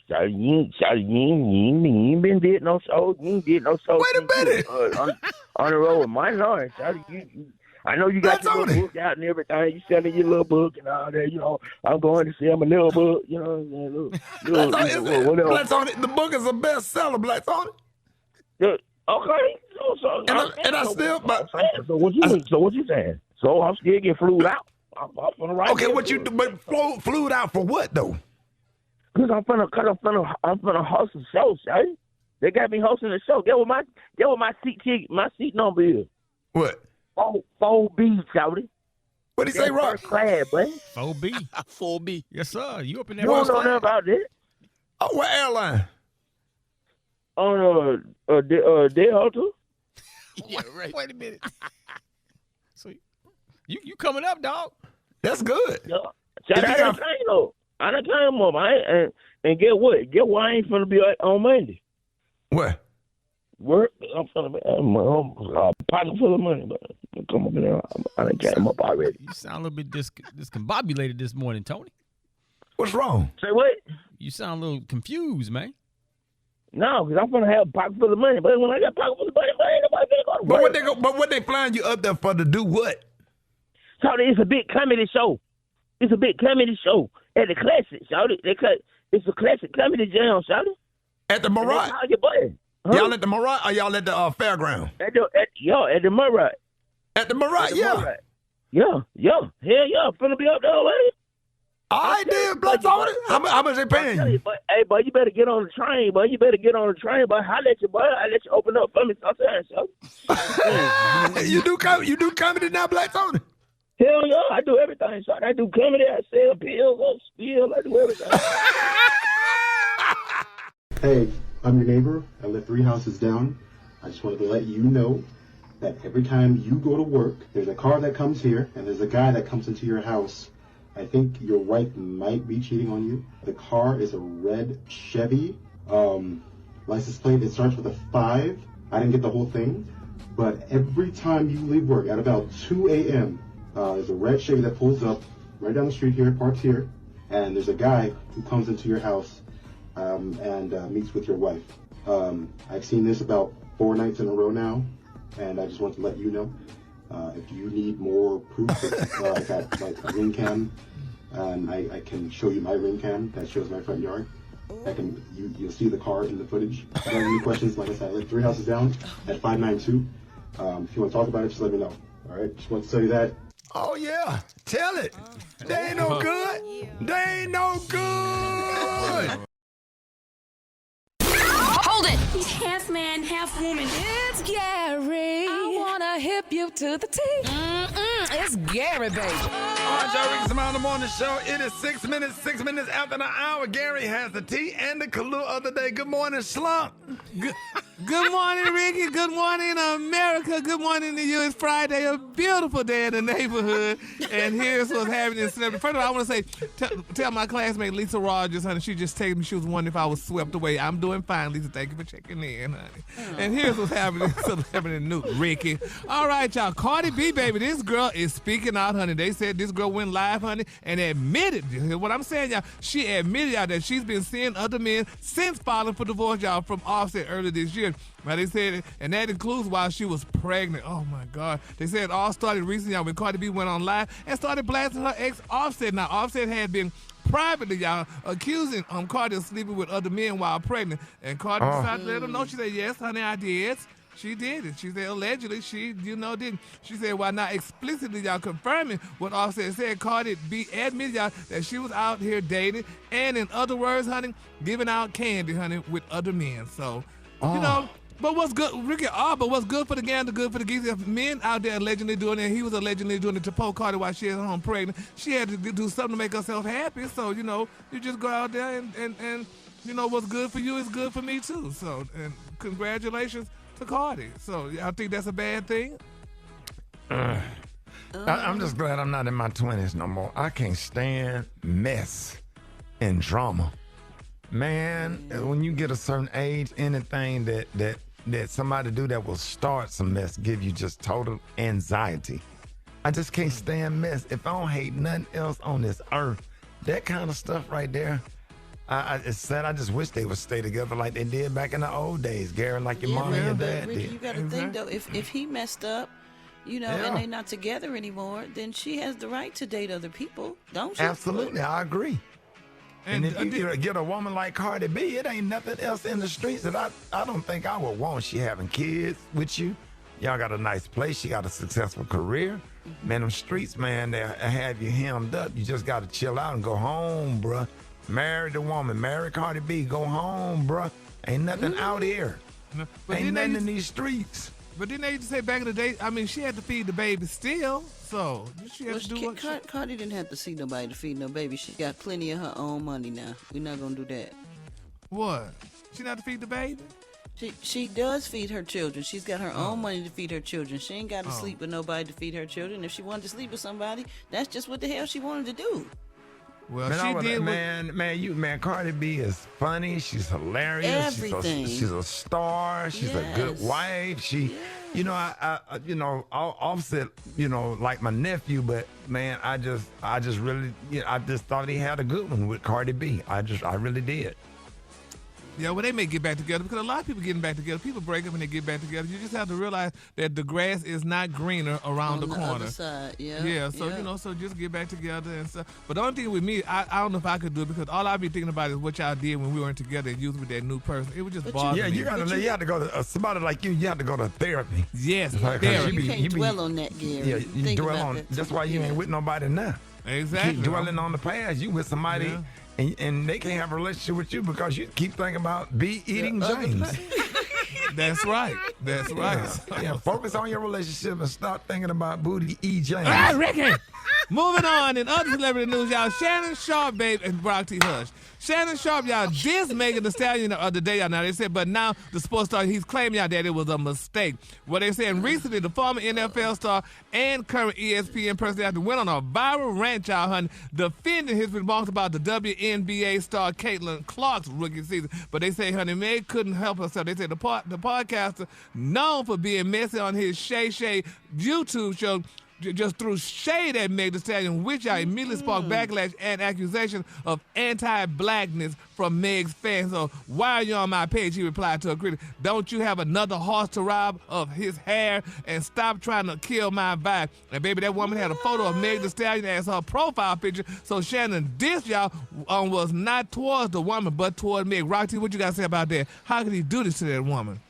Shawty, you ain't been did no show. You ain't did no show. Wait a minute. On the road with my Lord, Shawty. I know you got your little book out and everything. You selling your little book and all that. You know, I'm going to sell my little book. You know, whatever. Blackstone, the book is a bestseller, Blackstone. Okay. So what you saying? So I'm still getting flued out. I'm finna write. Okay, what you do? But flued out for what though? Cause I'm finna host a show, Shawty. They got me hosting a show. Get what my seat number is. What? 4B, Shawty. What did he say, Rock? First class, boy. 4B. 4B. Yes, sir. You up in that? You don't know nothing about that. Oh, what airline? On Delta. Yeah, right. Wait a minute. So you coming up, dog? That's good. Yeah. I done came up. And get what? Get what I ain't finna be on Monday. What? Work. I'm finna be pocket full of money, but come up in there. I done came up already. You sound a little bit discombobulated this morning, Tony. What's wrong? Say what? You sound a little confused, man. No, because I'm gonna have a pocket full of money. But when I got a pocket full of money, ain't nobody gonna go to work. But what they flying you up there for to do what? So it's a big comedy show. It's a big comedy show at the Classic, Shawty. It's a Classic comedy jam, Shawty. At the Murat? Huh? Y'all at the Murat or y'all at the fairground? At the Murat. At the Murat, yeah. Yeah. Hell yeah. I'm finna be up there already. All right, then, Blackstone. How much they paying you? Hey, boy, you better get on the train, boy. You better get on the train, boy. I let you open up for me sometimes, so. You do comedy now, Blackstone? Hell yeah, I do everything, son. I do comedy, I sell pills, I steal, I do everything. Hey, I'm your neighbor. I live 3 houses down. I just wanted to let you know that every time you go to work, there's a car that comes here, and there's a guy that comes into your house. I think your wife might be cheating on you. The car is a red Chevy. License plate, it starts with a 5. I didn't get the whole thing. But every time you leave work at about 2 a.m., there's a red Chevy that pulls up right down the street here, parks here, and there's a guy who comes into your house and meets with your wife. I've seen this about 4 nights in a row now, and I just want to let you know. If you need more proof, I got like a ring cam, and I can show you my ring cam that shows my front yard. You'll see the car in the footage. If you have any questions, like I said, I live 3 houses down at 592. If you want to talk about it, just let me know. All right, just want to tell you that. Oh, yeah. Tell it. They ain't no good. They ain't no good. Hold it. He's half man, half woman. It's Gary. I want to hip you to the T. It's Gary, baby. All right, y'all, Rickey Smiley Morning Show. It is 6 minutes after the hour. Gary has the tea and the clue of the day. Good morning, Slump. Good morning, Ricky. Good morning, America. Good morning to you. It's Friday, a beautiful day in the neighborhood. And here's what's happening in celebrity. First of all, I want to say, tell my classmate Lisa Rogers, honey, she just texted me. She was wondering if I was swept away. I'm doing fine, Lisa. Thank you for checking in, honey. And here's what's happening in celebrity news, Ricky. All right, y'all. Cardi B, baby, this girl is speaking out, honey. They said this girl went live, honey, and admitted, what I'm saying, y'all, she admitted, y'all, that she's been seeing other men since filing for divorce, y'all, from Offset earlier this year. spirit. But they said, and that includes while she was pregnant. Oh, my God. They said it all started recently, y'all, when Cardi B went on live and started blasting her ex Offset. Now, Offset had been privately, y'all, accusing Cardi of sleeping with other men while pregnant. And Cardi decided to let her know. She said, yes, honey, I did. She did it. She said, allegedly, she, didn't. She said, while not explicitly, y'all, confirming what Offset said, Cardi B admitted, y'all, that she was out here dating and, in other words, honey, giving out candy, honey, with other men. So, but what's good, Ricky, but what's good for the gander, good for the geese. If men out there allegedly doing it, he was allegedly doing it to poke Cardi while she was home pregnant. She had to do something to make herself happy. So, you just go out there and what's good for you is good for me, too. So, and congratulations to Cardi. So I think that's a bad thing. I'm just glad I'm not in my 20s no more. I can't stand mess and drama. Man, when you get a certain age, anything that somebody do that will start some mess give you just total anxiety. I just can't stand mess. If I don't hate nothing else on this earth, that kind of stuff right there, it's sad. I just wish they would stay together like they did back in the old days, Gary, like your mom and your dad Ricky, did. you got to think, though, if he messed up, and they're not together anymore, then she has the right to date other people, don't she? Absolutely, I agree. And if you get a woman like Cardi B, it ain't nothing else in the streets that I don't think I would want. She having kids with you. Y'all got a nice place. She got a successful career. Man, them streets, man, they have you hemmed up. You just got to chill out and go home, bruh. Marry the woman. Marry Cardi B. Go home, bruh. Ain't nothing out here. But ain't nothing in these streets. But didn't they used to say back in the day, I mean, she had to feed the baby still, so she had to do what Cardi didn't have to see nobody to feed no baby. She got plenty of her own money now. We're not going to do that. What? She not to feed the baby? She does feed her children. She's got her own money to feed her children. She ain't got to sleep with nobody to feed her children. If she wanted to sleep with somebody, that's just what the hell she wanted to do. Well, man, she did. Man, Cardi B is funny. She's hilarious. Everything. She's a star. She's a good wife. Offset, like my nephew, but man, I just really, I just thought he had a good one with Cardi B. I really did. Yeah, well, they may get back together because a lot of people getting back together. People break up and they get back together. You just have to realize that the grass is not greener around the corner. Other side, Yeah, so so just get back together and stuff. But the only thing with me, I don't know if I could do it because all I be thinking about is what y'all did when we weren't together and you was with that new person. It would just bother me. You have to go to somebody like you. You have to go to therapy. Yes, therapy. You can't dwell on that, Gary. Yeah, you dwell on. That's why you ain't with nobody now. Exactly. You keep dwelling on the past. You with somebody. Yeah. And they can't have a relationship with you because you keep thinking about eating James. That's right. That's right. Yeah, focus on your relationship and stop thinking about booty E. James. All right, Ricky. Moving on in other celebrity news, y'all. Shannon Sharp, babe, and Brock T. Hush. Shannon Sharp, y'all, dissed Megan Thee Stallion the other day, y'all. Now they said, but now the sports star, he's claiming y'all that it was a mistake. Well, they saying recently the former NFL star and current ESPN personality went on a viral rant, y'all, honey, defending his remarks about the WNBA star Caitlin Clark's rookie season. But they say, honey, Meg couldn't help herself. They said the podcaster, known for being messy on his Shay Shay YouTube show, just threw shade at Meg Thee Stallion, which I immediately sparked backlash and accusation of anti-blackness from Meg's fans. So why are you on my page? He replied to a critic, don't you have another horse to rob of his hair and stop trying to kill my vibe? And baby, that woman had a photo of Meg Thee Stallion as her profile picture. So Shannon dissed y'all was not towards the woman, but toward Meg. Roxy, what you got to say about that? How could he do this to that woman?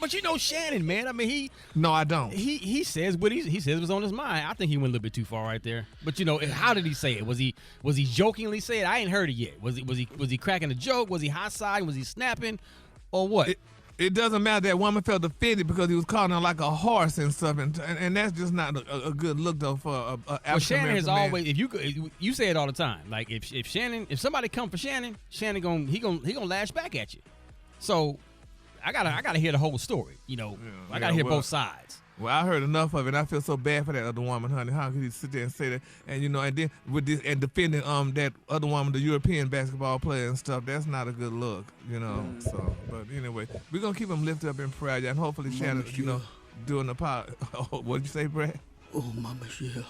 But you know Shannon, man. I mean, No, I don't. He says what he says was on his mind. I think he went a little bit too far right there. But how did he say it? Was he jokingly say it? I ain't heard it yet. Was he cracking a joke? Was he hot side? Was he snapping, or what? It doesn't matter. That woman felt offended because he was calling her like a horse and stuff, and that's just not a good look though for a African American Shannon has man. always, if you say it all the time, like if somebody come for Shannon gonna lash back at you. So I gotta hear the whole story. I gotta hear both sides. Well, I heard enough of it. I feel so bad for that other woman, honey. How could he sit there and say that? And and then with this and defending that other woman, the European basketball player and stuff. That's not a good look, So, but anyway, we're gonna keep him lifted up in prayer, and hopefully Shannon, doing the power. Oh, what'd you say, Brad? Oh, Mama, yeah.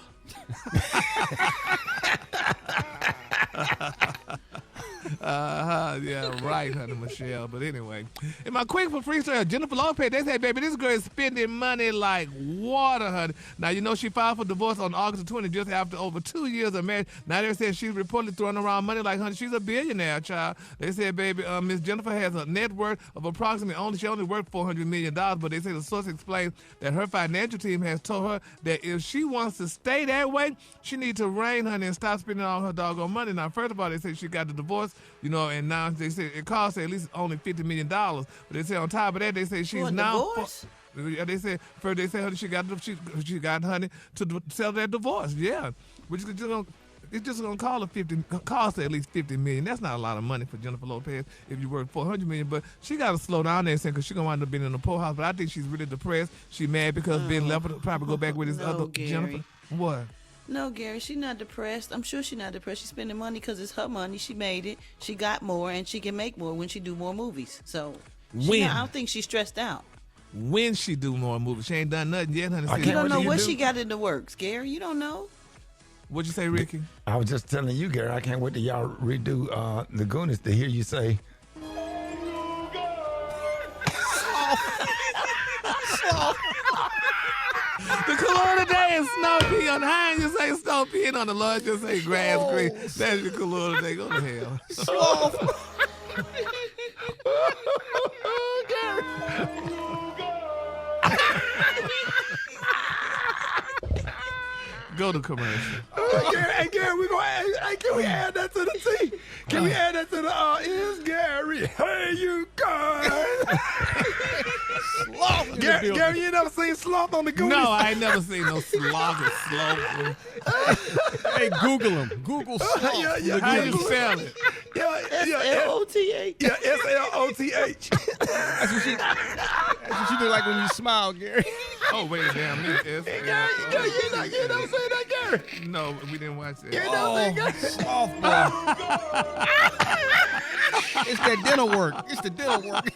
Yeah, right, honey, Michelle. But anyway, in my quick for freestyle, Jennifer Lopez, they say, baby, this girl is spending money like water, honey. Now, you know she filed for divorce on August 20, just after over 2 years of marriage. Now, they said she's reportedly throwing around money like, honey, she's a billionaire, child. They said, baby, Miss Jennifer has a net worth of approximately, she only worth $400 million, but they say the source explains that her financial team has told her that if she wants to stay that way, she needs to rein, honey, and stop spending all her doggone money. Now, first of all, they say she got the divorce, you know, and now they say it costs her at least only $50 million. But they say on top of that, they say she's now. Divorce? They say first they say honey, she got honey to sell that divorce. Yeah, which is just gonna cost her at least $50 million. That's not a lot of money for Jennifer Lopez if you work $400 million. But she got to slow down there because she's gonna wind up being in the poorhouse. But I think she's really depressed. She's mad because Ben left her to probably go back with his other Gary. Jennifer. What? No, Gary, she's not depressed. I'm sure she's not depressed. She's spending money because it's her money. She made it. She got more, and she can make more when she do more movies. So I don't think she's stressed out. When she do more movies, she ain't done nothing yet, honey. You don't know what she got in the works, Gary. You don't know. What'd you say, Ricky? I was just telling you, Gary. I can't wait till y'all redo the Goonies to hear you say. The color today is snow pea on the high, and you say snow pea, and on the low, just say grass green. That's your color today. Go to hell. Go to commercial. Hey, Gary, we gonna add, can we add that to the T? Can we add that to the is Gary? Hey, you guys. Gary, you ain't never seen Sloth on the Goonies? No, I ain't never seen no Sloth or Sloth. Hey, Google him. Google Sloth. Yeah, how you spell it? S-L-O-T-H. Yeah, S-L-O-T-H. That's what she do like when you smile, Gary. Oh, wait a damn minute. You never seen that, Gary? No, we didn't watch that. You never seen that? Sloth, boy. It's that dental work. It's the dental work.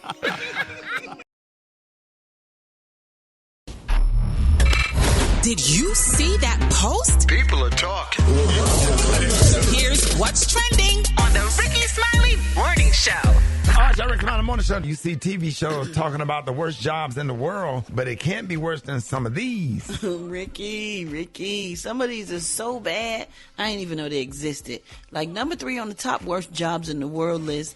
Did you see that post? People are talking. Here's what's trending on the Rickey Smiley Morning Show. All right, y'all, Rickey Smiley Morning Show. You see TV shows talking about the worst jobs in the world, but it can't be worse than some of these. Ricky, some of these are so bad, I didn't even know they existed. Like number 3 on the top worst jobs in the world list.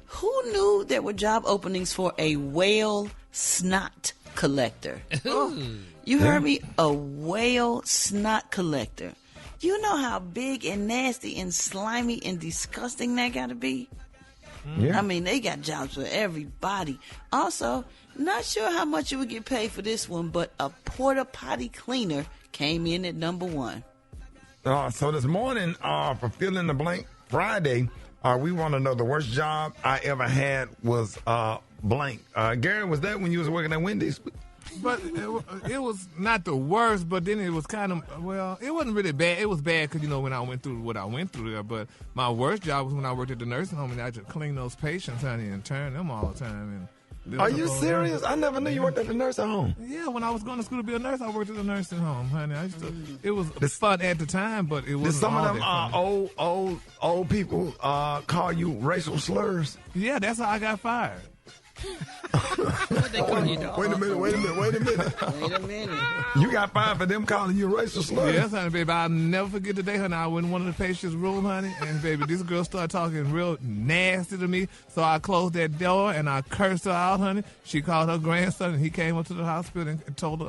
Who knew there were job openings for a whale snot collector? You heard me? A whale snot collector. You know how big and nasty and slimy and disgusting that got to be? Yeah. I mean, they got jobs for everybody. Also, not sure how much you would get paid for this one, but a porta potty cleaner came in at number 1. So this morning, for Fill in the Blank Friday, we want to know the worst job I ever had was blank. Gary, was that when you was working at Wendy's? But it was not the worst, but then it was kind of, well, it wasn't really bad. It was bad because, you know, when I went through what I went through there. But my worst job was when I worked at the nursing home and I just cleaned those patients, honey, and turn them all the time. And are you serious? I never knew you worked at the nursing home. Yeah, when I was going to school to be a nurse, I worked at the nursing home, honey. It was fun at the time, but it was some of them old people call you racial slurs? Yeah, that's how I got fired. What they call you, dog? Wait a minute. You got fired for them calling you racial slurs? Yes, honey, baby. I'll never forget the day, honey. I went in one of the patient's room, honey, and baby, this girl started talking real nasty to me. So I closed that door and I cursed her out, honey. She called her grandson and he came up to the hospital and told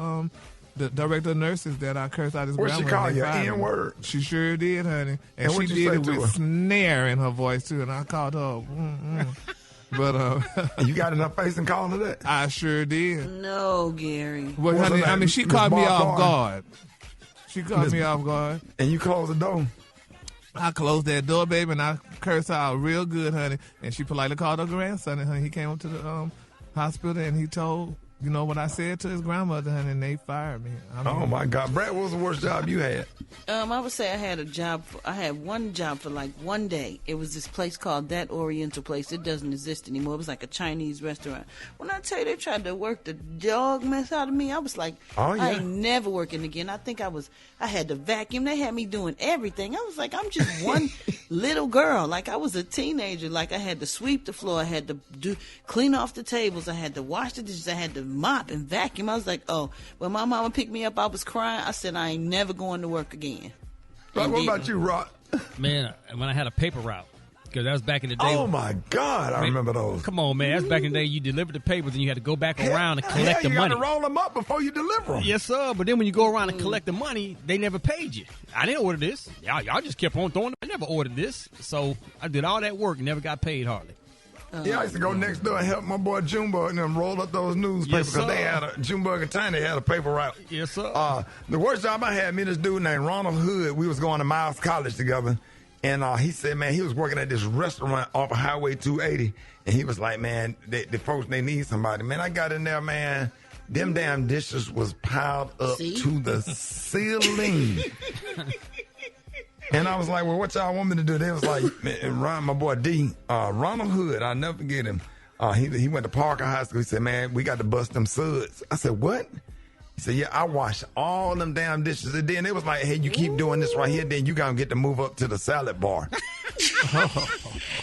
the director of nurses that I cursed out his grandma. What she call you? N-word? She sure did, honey. And she did it with snare in her voice too. And I called her. But you got enough face in calling her that? I sure did. No, Gary. Well, honey, I mean, she caught me off guard. She caught me off guard. And you closed the door? I closed that door, baby, and I cursed her out real good, honey. And she politely called her grandson, and honey, he came up to the hospital and he told you know what I said to his grandmother, honey, and they fired me. Oh my God, Brad, what was the worst job you had? I would say I had one job for like one day. It was this place called That Oriental Place. It doesn't exist anymore. It was like a Chinese restaurant. When I tell you they tried to work the dog mess out of me, I was like, I ain't never working again. I think I had to vacuum. They had me doing everything. I was like, I'm just one little girl. Like I was a teenager. Like I had to sweep the floor. I had to clean off the tables. I had to wash the dishes. I had to mop and vacuum. I was like, when my mama picked me up, I was crying. I said, I ain't never going to work again. What about you, Rod? Man, when I had a paper route, because that was back in the day. Oh, my God, I remember those. Come on, man. That's back in the day. You delivered the papers and you had to go back around and collect the money. You got to roll them up before you deliver them. Yes, sir. But then when you go around and collect the money, they never paid you. I didn't order this. Y'all just kept on throwing it. I never ordered this. So I did all that work and never got paid hardly. Yeah, I used to go next door and help my boy Junebug and them roll up those newspapers because they had Junebug and Tiny had a paper route. Yes, sir. The worst job I had, me and this dude named Ronald Hood, we was going to Miles College together. And he said, man, he was working at this restaurant off of Highway 280. And he was like, man, the folks, they need somebody. Man, I got in there, man. Them damn dishes was piled up to the ceiling. And I was like, well, what y'all want me to do? They was like, man, my boy D, Ronald Hood, I'll never forget him. He went to Parker High School. He said, man, we got to bust them suds. I said, what? He said, yeah, I washed all them damn dishes. And then it was like, hey, you keep doing this right here, then you got to get to move up to the salad bar.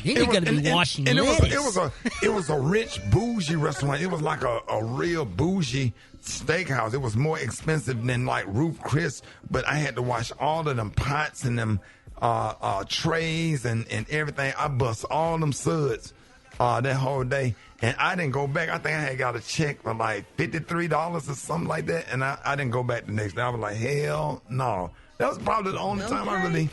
You got to be washing lettuce. It was a rich, bougie restaurant. It was like a real bougie steakhouse. It was more expensive than like Ruth Chris, but I had to wash all of them pots and them trays and everything. I bust all them suds that whole day. And I didn't go back. I think I had got a check for like $53 or something like that. And I didn't go back the next day. I was like, hell no. That was probably the only time I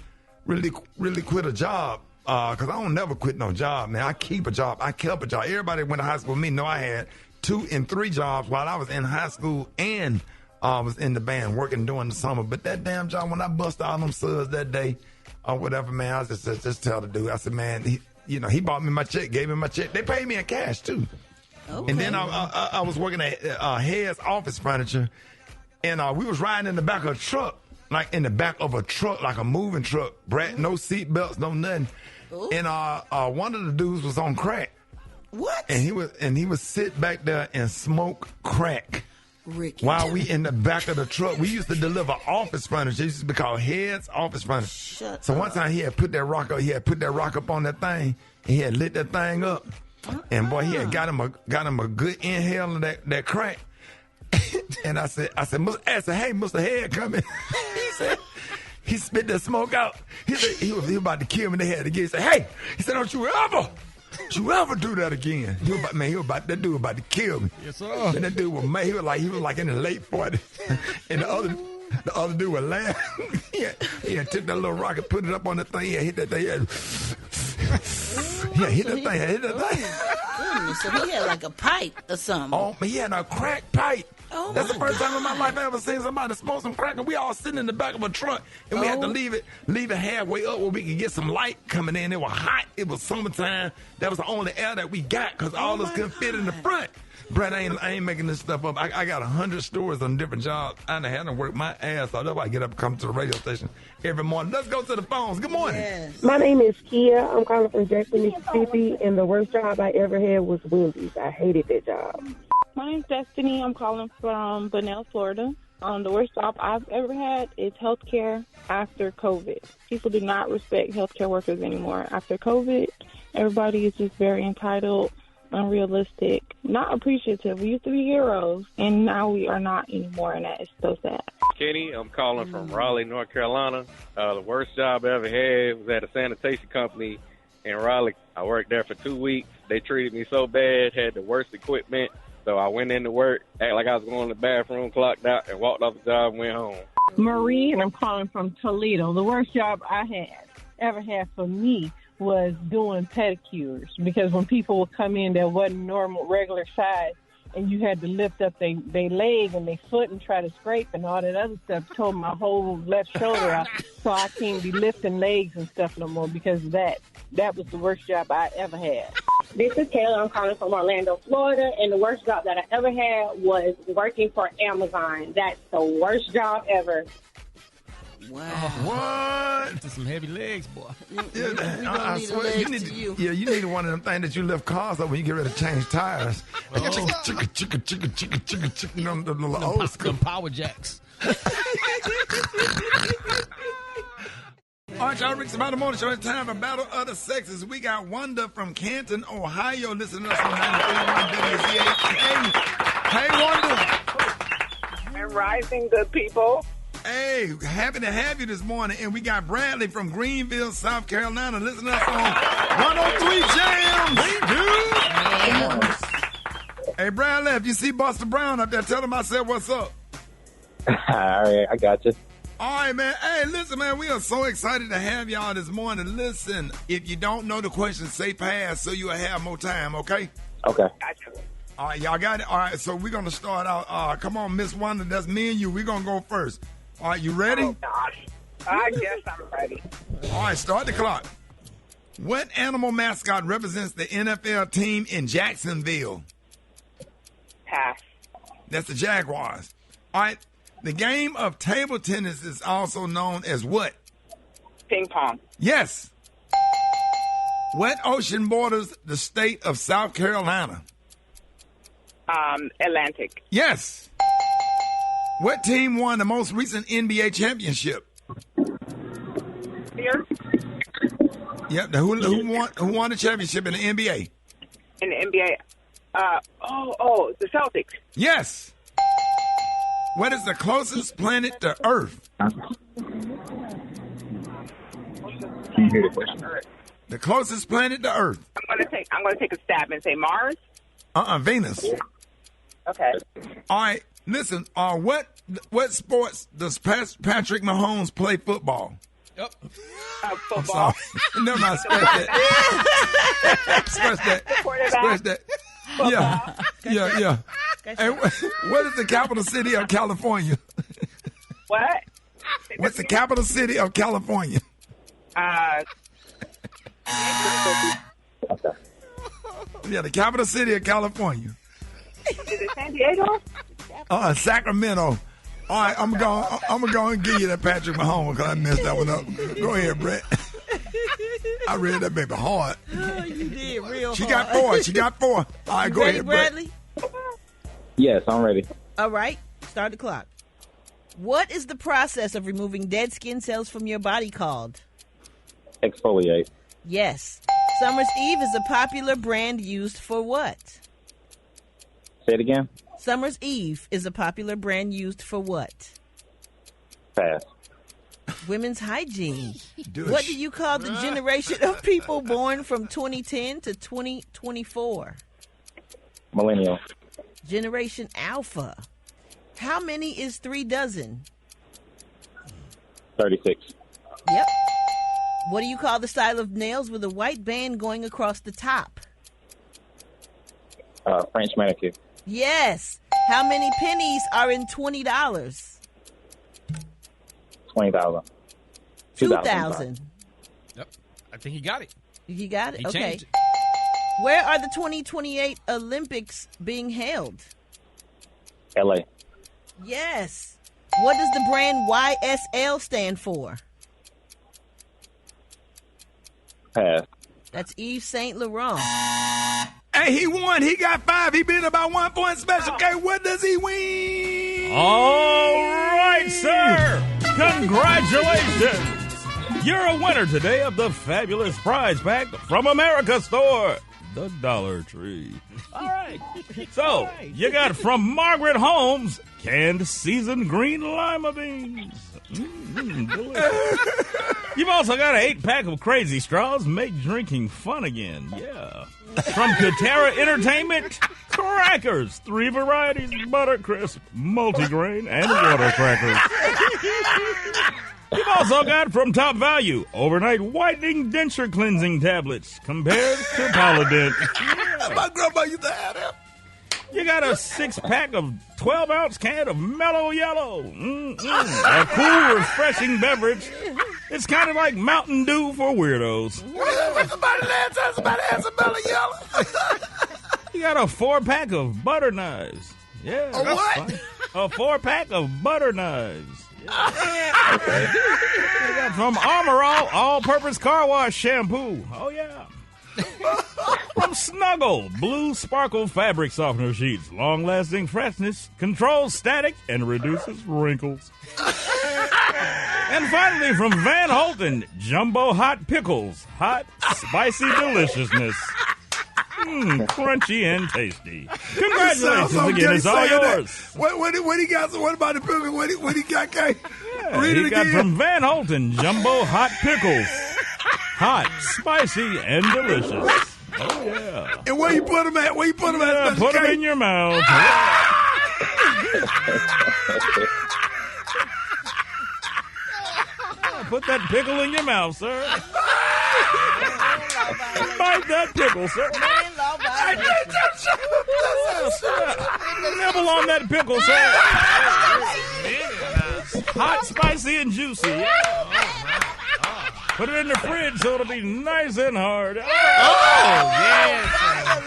really quit a job. Because I don't never quit no job, man. I keep a job. I kept a job. Everybody that went to high school with me know I had 2 and 3 jobs while I was in high school and was in the band working during the summer. But that damn job, when I bust all them suds that day or whatever, man, I was just tell the dude. I said, man, he bought me my check, gave me my check. They paid me in cash, too. Okay. And then I was working at Head's Office Furniture, and we was riding in the back of a truck, like in the back of a truck, like a moving truck. Brad, no seat belts, no nothing. Ooh. And one of the dudes was on crack. What? And he would sit back there and smoke crack. Ricky. While we in the back of the truck. We used to deliver office furniture. It used to be called Head's Office Furniture. So one time he had put that rock up on that thing, and he had lit that thing up. And boy, he had got him a good inhale of that crack. And I said, hey, Mr. Head, come in. He said, he spit that smoke out. He said he was about to kill me. They had to get. He said, hey, he said, don't you ever do that again. That dude about to kill me. Yes, sir. And that dude was mad. He was like in the late 40s. And the other dude was laughing. He had took that little rocket, put it up on the thing. He had hit that thing. Hit that thing. So he had like a pipe or something. Oh, he had a crack pipe. Oh, that's the first time in my life I ever seen somebody smoke some crack. And we all sitting in the back of a truck, and we had to leave it halfway up where we could get some light coming in. It was hot. It was summertime. That was the only air that we got because all of us couldn't fit in the front. Brad, I ain't making this stuff up. I got 100 stories on different jobs. I had to work my ass off. That's why I get up and come to the radio station every morning. Let's go to the phones. Good morning. Yes. My name is Kia. I'm calling from Jackson, Mississippi, and the worst job I ever had was Wendy's. I hated that job. My name's Destiny. I'm calling from Bunnell, Florida. The worst job I've ever had is healthcare after COVID. People do not respect healthcare workers anymore. After COVID, everybody is just very entitled, unrealistic, not appreciative. We used to be heroes, and now we are not anymore, and that is so sad. Kenny, I'm calling from Raleigh, North Carolina. The worst job I ever had was at a sanitation company in Raleigh. I worked there for 2 weeks. They treated me so bad, had the worst equipment. So I went into work, act like I was going to the bathroom, clocked out, and walked off the job and went home. Marie, and I'm calling from Toledo. The worst job I ever had for me was doing pedicures, because when people would come in that wasn't normal, regular size, and you had to lift up their leg and their foot and try to scrape and all that other stuff, tore my whole left shoulder out, so I can't be lifting legs and stuff no more because of that. That was the worst job I ever had. This is Kayla. I'm calling from Orlando, Florida, and the worst job that I ever had was working for Amazon. That's the worst job ever. Wow. What? That's some heavy legs, boy. I swear, you need one of them things that you lift cars up when you get ready to change tires. Them old school power jacks. All right, y'all, Rickey Smiley Morning Show. It's time for Battle of the Sexes. We got Wanda from Canton, Ohio, listening to us on 93.1 WZA. Hey, Wanda. And rising, good people. Hey, happy to have you this morning. And we got Bradley from Greenville, South Carolina, listening to us on 103 Jams. Hey, Bradley, if you see Buster Brown up there, tell him I said what's up. All right, I got you. All right, man. Hey, listen, man, we are so excited to have y'all this morning. Listen, if you don't know the question, say pass so you'll have more time, okay? Okay. All right, y'all got it? All right, so we're going to start out. Come on, Miss Wanda, that's me and you. We're going to go first. All right, you ready? Oh, gosh. I guess I'm ready. All right, start the clock. What animal mascot represents the NFL team in Jacksonville? Pass. That's the Jaguars. All right. The game of table tennis is also known as what? Ping pong. Yes. What ocean borders the state of South Carolina? Atlantic. Yes. What team won the most recent NBA championship? Here. Yep. Who won the championship in the NBA? In the NBA. The Celtics. Yes. What is the closest planet to Earth? Can you hear the question? The closest planet to Earth. I'm gonna take a stab and say Mars. Venus. Okay. All right. Listen. What sports does Patrick Mahomes play football? Yep. Football. Never mind. Scratch that. Scratch that. Yeah. Hey, what is the capital city of California? What? What's the capital city of California? Yeah, the capital city of California. Is it San Diego? Sacramento. All right, I'm gonna go and give you that Patrick Mahomes because I messed that one up. Go ahead, Brett. I read that baby hard. Oh, you did real hard. She got four. All right, go ahead, Bradley? Brett. Yes, I'm ready. All right, start the clock. What is the process of removing dead skin cells from your body called? Exfoliate. Yes. Summer's Eve is a popular brand used for what? Say it again. Summer's Eve is a popular brand used for what? Pass. Women's hygiene. What do you call the generation of people born from 2010 to 2024? Millennial. Generation Alpha. How many is 3 dozen? 36. Yep. What do you call the style of nails with a white band going across the top? French manicure. Yes. How many pennies are in $20? 20,000. 2,000. Yep. I think he got it. He got it? He Okay. changed it. Where are the 2028 Olympics being held? LA. Yes. What does the brand YSL stand for? Pass. That's Yves Saint Laurent. Hey, he won. He got 5. He been about 1 point special. Okay, what does he win? All right, sir. Congratulations. You're a winner today of the fabulous prize pack from America Store, the Dollar Tree. All right. So, you got from Margaret Holmes canned seasoned green lima beans. Delicious. You've also got an 8-pack of Crazy Straws. Make drinking fun again. Yeah. From Katera Entertainment, crackers. 3 varieties, Buttercrisp, multigrain, and water crackers. You've also got from Top Value, overnight whitening denture cleansing tablets compared to Polident. My grandma used to have them. You got a 6-pack of 12-ounce can of Mellow Yellow. A cool, refreshing beverage. It's kind of like Mountain Dew for weirdos. Somebody last time somebody had some Mellow Yellow. You got a 4-pack of butter knives. Yeah, A that's what? fine. A 4-pack of butter knives. Yeah. You got from Armor all-purpose car wash shampoo. Oh, yeah. From Snuggle, blue sparkle fabric softener sheets. Long-lasting freshness, controls static, and reduces wrinkles. And finally, from Van Holten, jumbo hot pickles. Hot, spicy deliciousness. Crunchy and tasty. Congratulations so again, it's all yours. What he got? So what about the pickle? What he got, Kay? Yeah, Read he it got again. from Van Holten, jumbo hot pickles. Hot, spicy, and delicious. Oh, yeah. And where you put them at? Where you put them at? Put them in your mouth. Put that pickle in your mouth, sir. Bite that pickle, sir. Nibble on that pickle, sir. Hot, spicy, and juicy. Yeah. Put it in the fridge so it'll be nice and hard. yeah.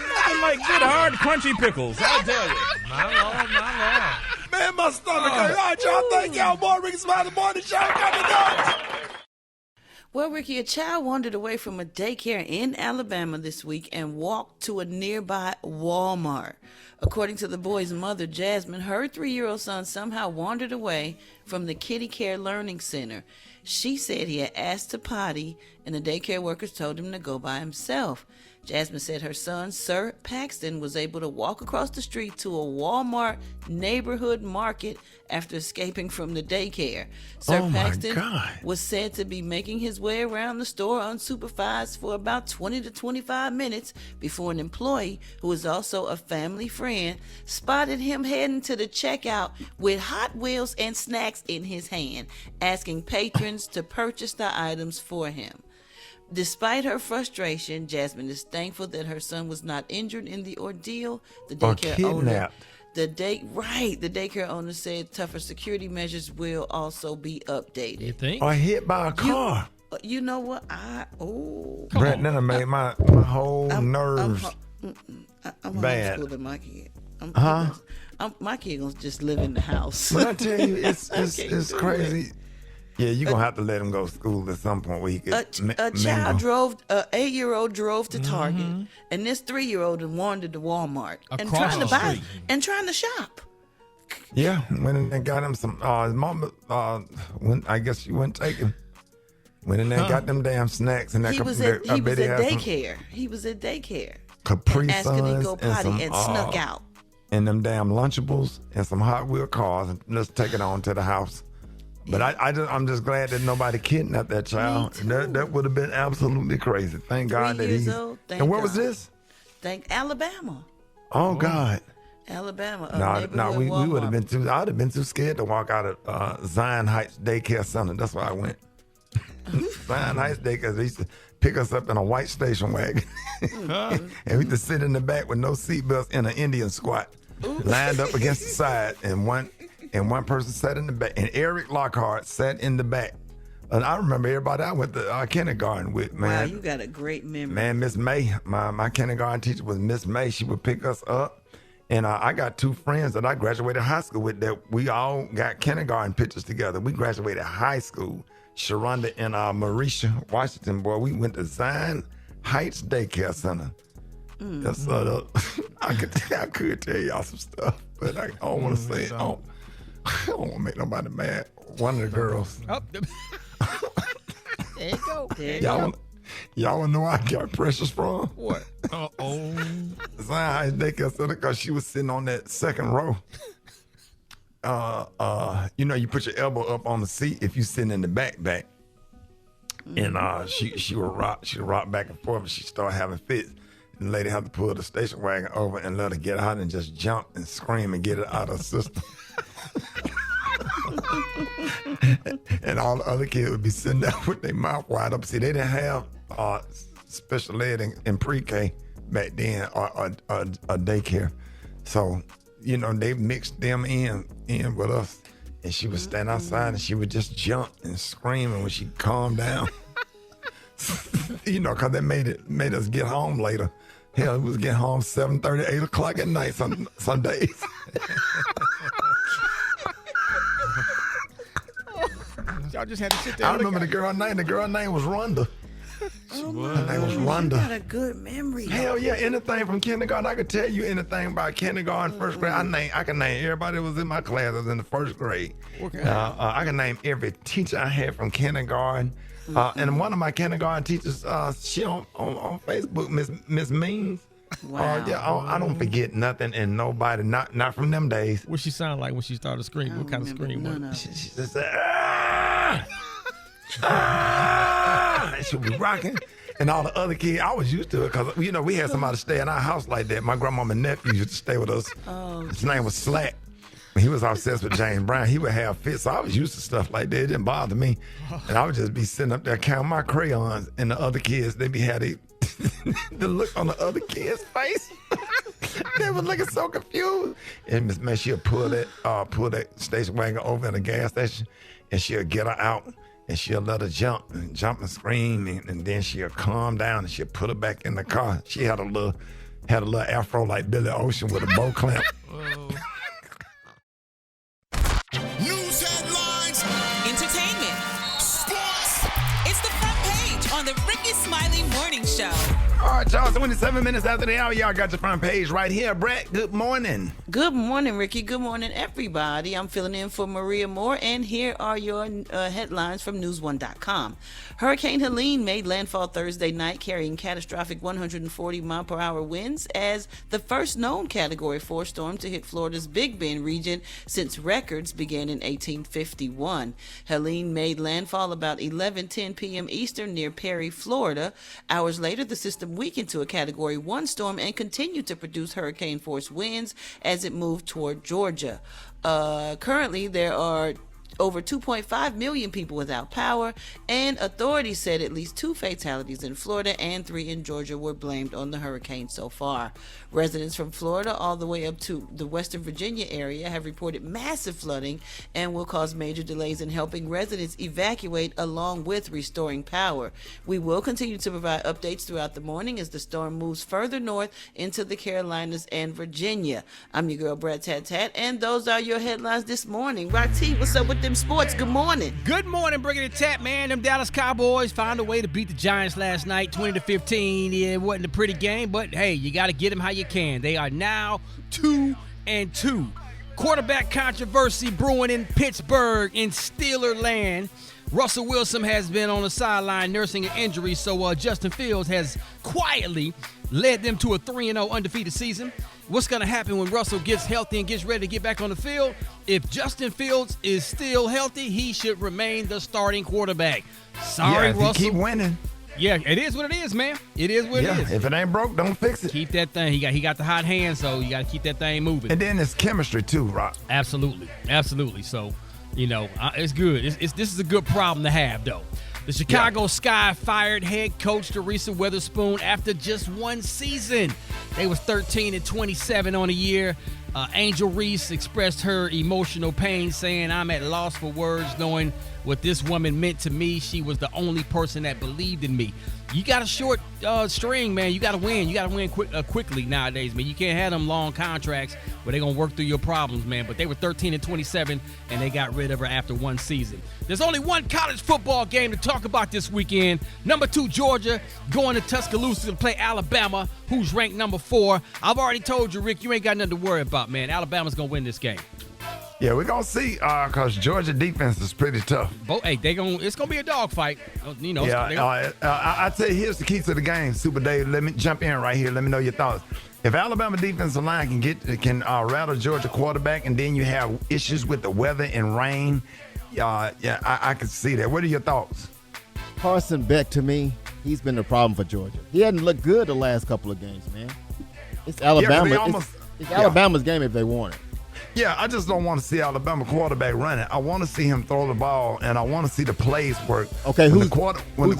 Nothing like good, hard, crunchy pickles, I'll tell you. My Lord, my Lord. Man, my stomach. All right, y'all. Thank y'all. More Rickey Smiley Morning Show coming up. Well, Ricky, a child wandered away from a daycare in Alabama this week and walked to a nearby Walmart. According to the boy's mother, Jasmine, her 3-year-old son somehow wandered away from the Kitty Care Learning Center. She said he had asked to potty, and the daycare workers told him to go by himself. Jasmine said her son, Sir Paxton, was able to walk across the street to a Walmart neighborhood market after escaping from the daycare. Sir Paxton was said to be making his way around the store unsupervised for about 20 to 25 minutes before an employee, who is also a family friend, spotted him heading to the checkout with Hot Wheels and snacks in his hand, asking patrons to purchase the items for him. Despite her frustration, Jasmine is thankful that her son was not injured in the ordeal. The daycare owner, the daycare owner said tougher security measures will also be updated. You think? Or hit by a car. You know what? Brett, then I made my whole nerves I'm bad. homeschooling my kid. Huh? My kid gonna just live in the house. When I tell you, it's crazy. Yeah, you're going to have to let him go to school at some point where he could a child drove, an 8-year-old drove to Target, and this 3-year-old wandered to Walmart and trying to buy and trying to shop. Yeah, went in and got him some. His mama, I guess she wouldn't take him. Went in there and got them damn snacks. And He was at daycare. He was at daycare. Capri asking him to Suns go potty and snuck out. And them damn Lunchables and some Hot Wheel cars and just take it on to the house. But I'm just glad that nobody kidnapped that child. That would have been absolutely crazy. Thank God that he's. And where was this? Alabama. Oh God. Alabama. No, we would have been too. I'd have been too scared to walk out of Zion Heights Daycare Center. That's why I went. Zion Heights Daycare. They used to pick us up in a white station wagon, and we used to sit in the back with no seatbelts in an Indian squat, lined up against the side, and one person sat in the back, and Eric Lockhart sat in the back. And I remember everybody I went to kindergarten with, man. Wow, you got a great memory. Man, Miss May, my kindergarten teacher was Miss May. She would pick us up. And I got 2 friends that I graduated high school with that we all got kindergarten pictures together. We graduated high school. Sharonda and Marisha Washington, boy, we went to Zion Heights Daycare Center. That's I could tell y'all some stuff, but I don't want to say it. I don't want to make nobody mad. One of the girls. Oh. There you go. Y'all know where I got Precious from? What? Zion Heights Daycare Center, because she was sitting on that second row. You put your elbow up on the seat if you sitting in the back. And she would rock back and forth, and she started having fits. And the lady had to pull the station wagon over and let her get out and just jump and scream and get it out of her system. And all the other kids would be sitting there with their mouth wide up. See, they didn't have special ed in pre-K back then, or daycare. So, they mixed them in with us. And she would stand outside and she would just jump and scream when she calmed down. Because that made us get home later. Hell, we was getting home 7:30, 8 o'clock at night some days. Y'all just had to sit there. I remember the girl name. The girl name was Rhonda. Her name was Rhonda. You got a good memory. Hell yeah, anything from kindergarten. I could tell you anything about kindergarten, first grade. I can name everybody that was in my class that was in the first grade. Okay. I can name every teacher I had from kindergarten. And one of my kindergarten teachers, she on Facebook, Miss Means. Wow. I don't forget nothing and nobody, not from them days. What she sound like when she started screaming? What kind of scream was it? She just said, ah! And she was rocking. And all the other kids, I was used to it because, we had somebody stay in our house like that. My grandmama and nephew used to stay with us. His name was Slack. He was obsessed with James Brown. He would have fits. So I was used to stuff like that. It didn't bother me. And I would just be sitting up there counting my crayons. And the other kids, they be had the look on the other kid's face. They was looking so confused. And Miss May, she'll pull that station wagon over in the gas station, and she'll get her out, and she'll let her jump and scream, and then she'll calm down, and she'll put her back in the car. She had a little afro like Billy Ocean with a bow clamp. News headlines, Entertainment. Sports. It's the front page on the Rickey Smiley Morning Show. All right, y'all, 27 minutes after the hour, y'all got your front page right here. Brett, good morning. Good morning, Ricky. Good morning, everybody. I'm filling in for Maria Moore, and here are your headlines from News1.com. Hurricane Helene made landfall Thursday night, carrying catastrophic 140-mile-per-hour winds as the first known Category 4 storm to hit Florida's Big Bend region since records began in 1851. Helene made landfall about 11:10 p.m. Eastern near Perry, Florida. Hours later, the system weakened to a Category 1 storm and continued to produce hurricane-force winds as it moved toward Georgia. Currently, there are over 2.5 million people without power, and authorities said at least 2 fatalities in Florida and 3 in Georgia were blamed on the hurricane so far. Residents from Florida all the way up to the Western Virginia area have reported massive flooding and will cause major delays in helping residents evacuate along with restoring power. We will continue to provide updates throughout the morning as the storm moves further north into the Carolinas and Virginia. I'm your girl, Brad Tat Tat, and those are your headlines this morning. Roxy, what's up with them sports? Good morning. Good morning, Bringing It Tat, man. Them Dallas Cowboys found a way to beat the Giants last night, 20-15. Yeah, it wasn't a pretty game, but hey, you got to get them how you can. They are now 2-2. Quarterback controversy brewing in Pittsburgh in Steeler land. Russell Wilson has been on the sideline nursing an injury, so Justin Fields has quietly led them to a 3-0 undefeated season. What's going to happen when Russell gets healthy and gets ready to get back on the field? If Justin Fields is still healthy, he should remain the starting quarterback. Sorry, Russell. Keep winning. Yeah, it is what it is, man. It is what it is. If it ain't broke, don't fix it. Keep that thing. He got the hot hand, so you got to keep that thing moving. And then it's chemistry too, Rock. Absolutely. So, it's good. This is a good problem to have, though. The Chicago Sky fired head coach Teresa Weatherspoon after just one season. They was 13-27 on the year. Angel Reese expressed her emotional pain, saying, "I'm at loss for words knowing what this woman meant to me. She was the only person that believed in me." You got a short string, man. You got to win. You got to win quickly nowadays, man. You can't have them long contracts where they're going to work through your problems, man. But they were 13-27, and they got rid of her after one season. There's only one college football game to talk about this weekend. Number 2, Georgia, going to Tuscaloosa to play Alabama, who's ranked number 4. I've already told you, Rick, you ain't got nothing to worry about, man. Alabama's going to win this game. Yeah, we're going to see because Georgia defense is pretty tough. Hey, it's going to be a dogfight. I tell you, here's the key to the game, Super Dave. Let me jump in right here. Let me know your thoughts. If Alabama defensive line can rattle Georgia quarterback, and then you have issues with the weather and rain, I can see that. What are your thoughts? Carson Beck, to me, he's been the problem for Georgia. He hadn't looked good the last couple of games, man. It's Alabama. It's Alabama's game if they want it. Yeah, I just don't want to see Alabama quarterback running. I want to see him throw the ball, and I want to see the plays work. Okay, who's the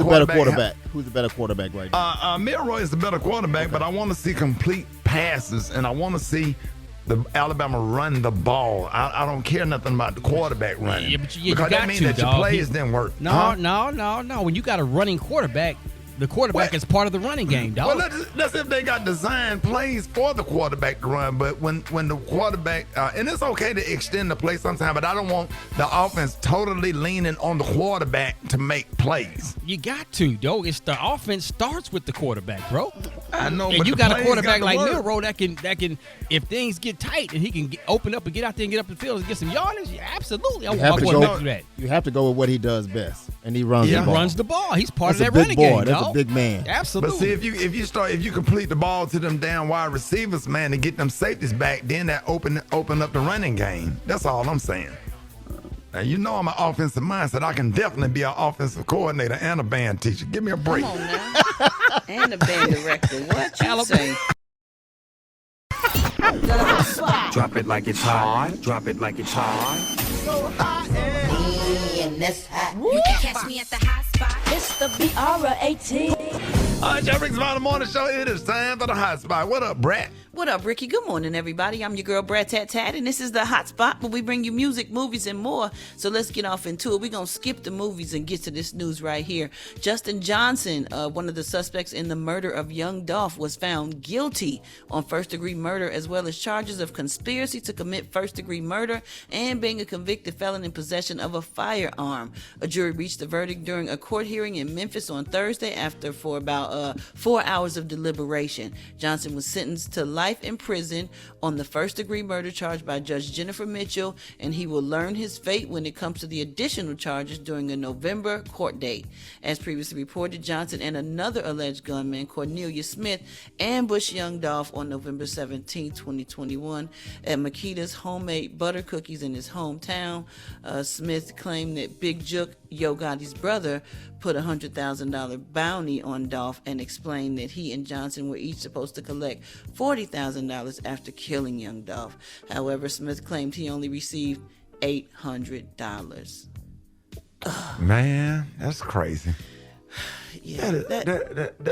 better quarterback? Who's the better quarterback right now? Milroy is the better quarterback, but I want to see complete passes, and I want to see the Alabama run the ball. I don't care nothing about the quarterback running. Yeah, but you because got that means to, that your plays didn't work. No. When you got a running quarterback, the quarterback is part of the running game, dog. Well, that's if they got designed plays for the quarterback to run. But when the quarterback, and it's okay to extend the play sometimes, but I don't want the offense totally leaning on the quarterback to make plays. You got to, though. It's the offense starts with the quarterback, bro. I know, and but you the got a plays quarterback got like to work. Milroe that can, if things get tight and he can open up and get out there and get up the field and get some yardage, yeah, absolutely. I want my quarterback to do that. You have to go with what he does best, and he runs the ball. He runs the ball. He's part That's of that a running big boy. game, That's dog. a big man. Absolutely. But see, if you complete the ball to them down wide receivers, man, to get them safeties back, then that open up the running game. That's all I'm saying. Now, you know I'm an offensive mindset. I can definitely be an offensive coordinator and a band teacher. Give me a break. Come on now. And a band director. What you say? Drop it like it's hot. Drop it like it's hot. So hot and that's hot. You can catch me at the hot spot. It's the BR18. All right, y'all, Rickey Smiley Morning Show. It is time for the hot spot. What up, Brat? What up, Ricky? Good morning, everybody. I'm your girl, Brat Tat Tat, and this is the Hot Spot where we bring you music, movies, and more. So let's get off into it. We're going to skip the movies and get to this news right here. Justin Johnson, one of the suspects in the murder of young Dolph, was found guilty on first-degree murder as well as charges of conspiracy to commit first-degree murder and being a convicted felon in possession of a firearm. A jury reached a verdict during a court hearing in Memphis on Thursday for about 4 hours of deliberation. Johnson was sentenced to life in prison on the first-degree murder charge by Judge Jennifer Mitchell, and he will learn his fate when it comes to the additional charges during a November court date. As previously reported, Johnson and another alleged gunman, Cornelia Smith, ambushed young Dolph on November 17, 2021 at Makita's homemade butter cookies in his hometown. Smith claimed that Big Jook, Yo Gotti's brother, put a $100,000 bounty on Dolph and explained that he and Johnson were each supposed to collect $40,000 after killing young Dolph. However, Smith claimed he only received $800. Man, that's crazy. Yeah,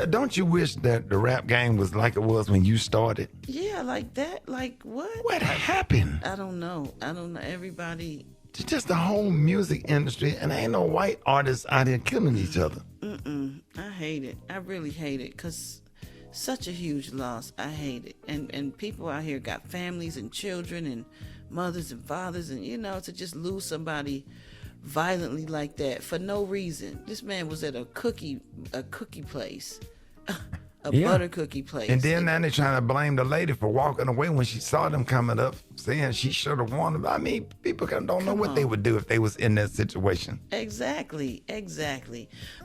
don't you wish that the rap game was like it was when you started? Yeah, like that. Like what? What happened? I don't know. Everybody. It's just the whole music industry, and ain't no white artists out here killing each other. I hate it. I really hate it because such a huge loss. I hate it. And people out here got families and children and mothers and fathers, and to just lose somebody violently like that for no reason. This man was at a cookie place. Butter cookie place. And then now they're trying to blame the lady for walking away when she saw them coming up, saying she should have warned them. I mean, people don't know what they would do if they was in that situation. Exactly.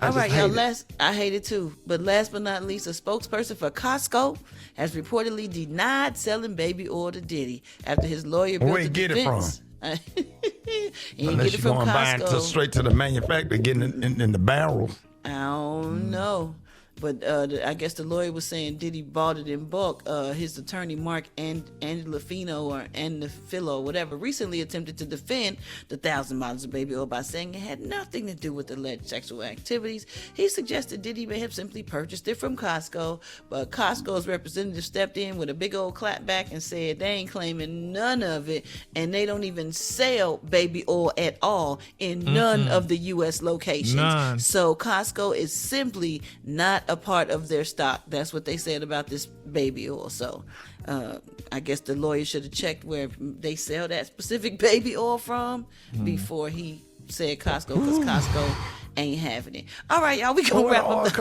All right, y'all. I hate it too. But last but not least, a spokesperson for Costco has reportedly denied selling baby oil to Diddy after his lawyer built a defense. Where he get it from? He Unless get it from you're going buying Costco. straight to the manufacturer, getting it in the barrels. I don't know. But I guess the lawyer was saying Diddy bought it in bulk. His attorney, Mark Angelofino or Anafilo, whatever, recently attempted to defend the 1,000 bottles of baby oil by saying it had nothing to do with alleged sexual activities. He suggested Diddy may have simply purchased it from Costco, but Costco's representative stepped in with a big old clapback and said they ain't claiming none of it, and they don't even sell baby oil at all in none of the U.S. locations. None. So Costco is simply not a part of their stock. That's what they said about this baby oil. So I guess the lawyer should have checked where they sell that specific baby oil from before he said Costco, because Costco ain't having it. All right, y'all, we gonna wrap up.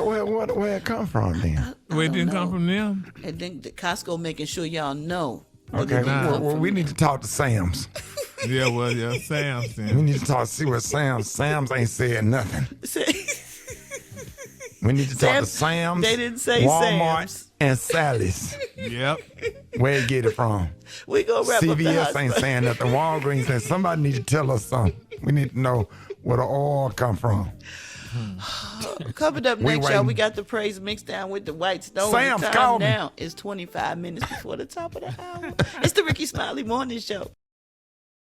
Where it come from then? Where it didn't come from them? And then the Costco making sure y'all know. Okay, well, we need to talk to Sam's. Yeah, Sam's. We need to see what Sam's ain't said nothing. We need to talk to Sam's. They didn't say Walmart, Sam's. and Sally's. Yep. Where you get it from? We gonna wrap up the CVS ain't saying nothing. Walgreens saying somebody need to tell us something. We need to know where the oil come from. Coming up next, y'all, we got the praise mixed down with the White Stone. Sam's, The time call me. now is 25 minutes before the top of the hour. It's the Rickey Smiley Morning Show.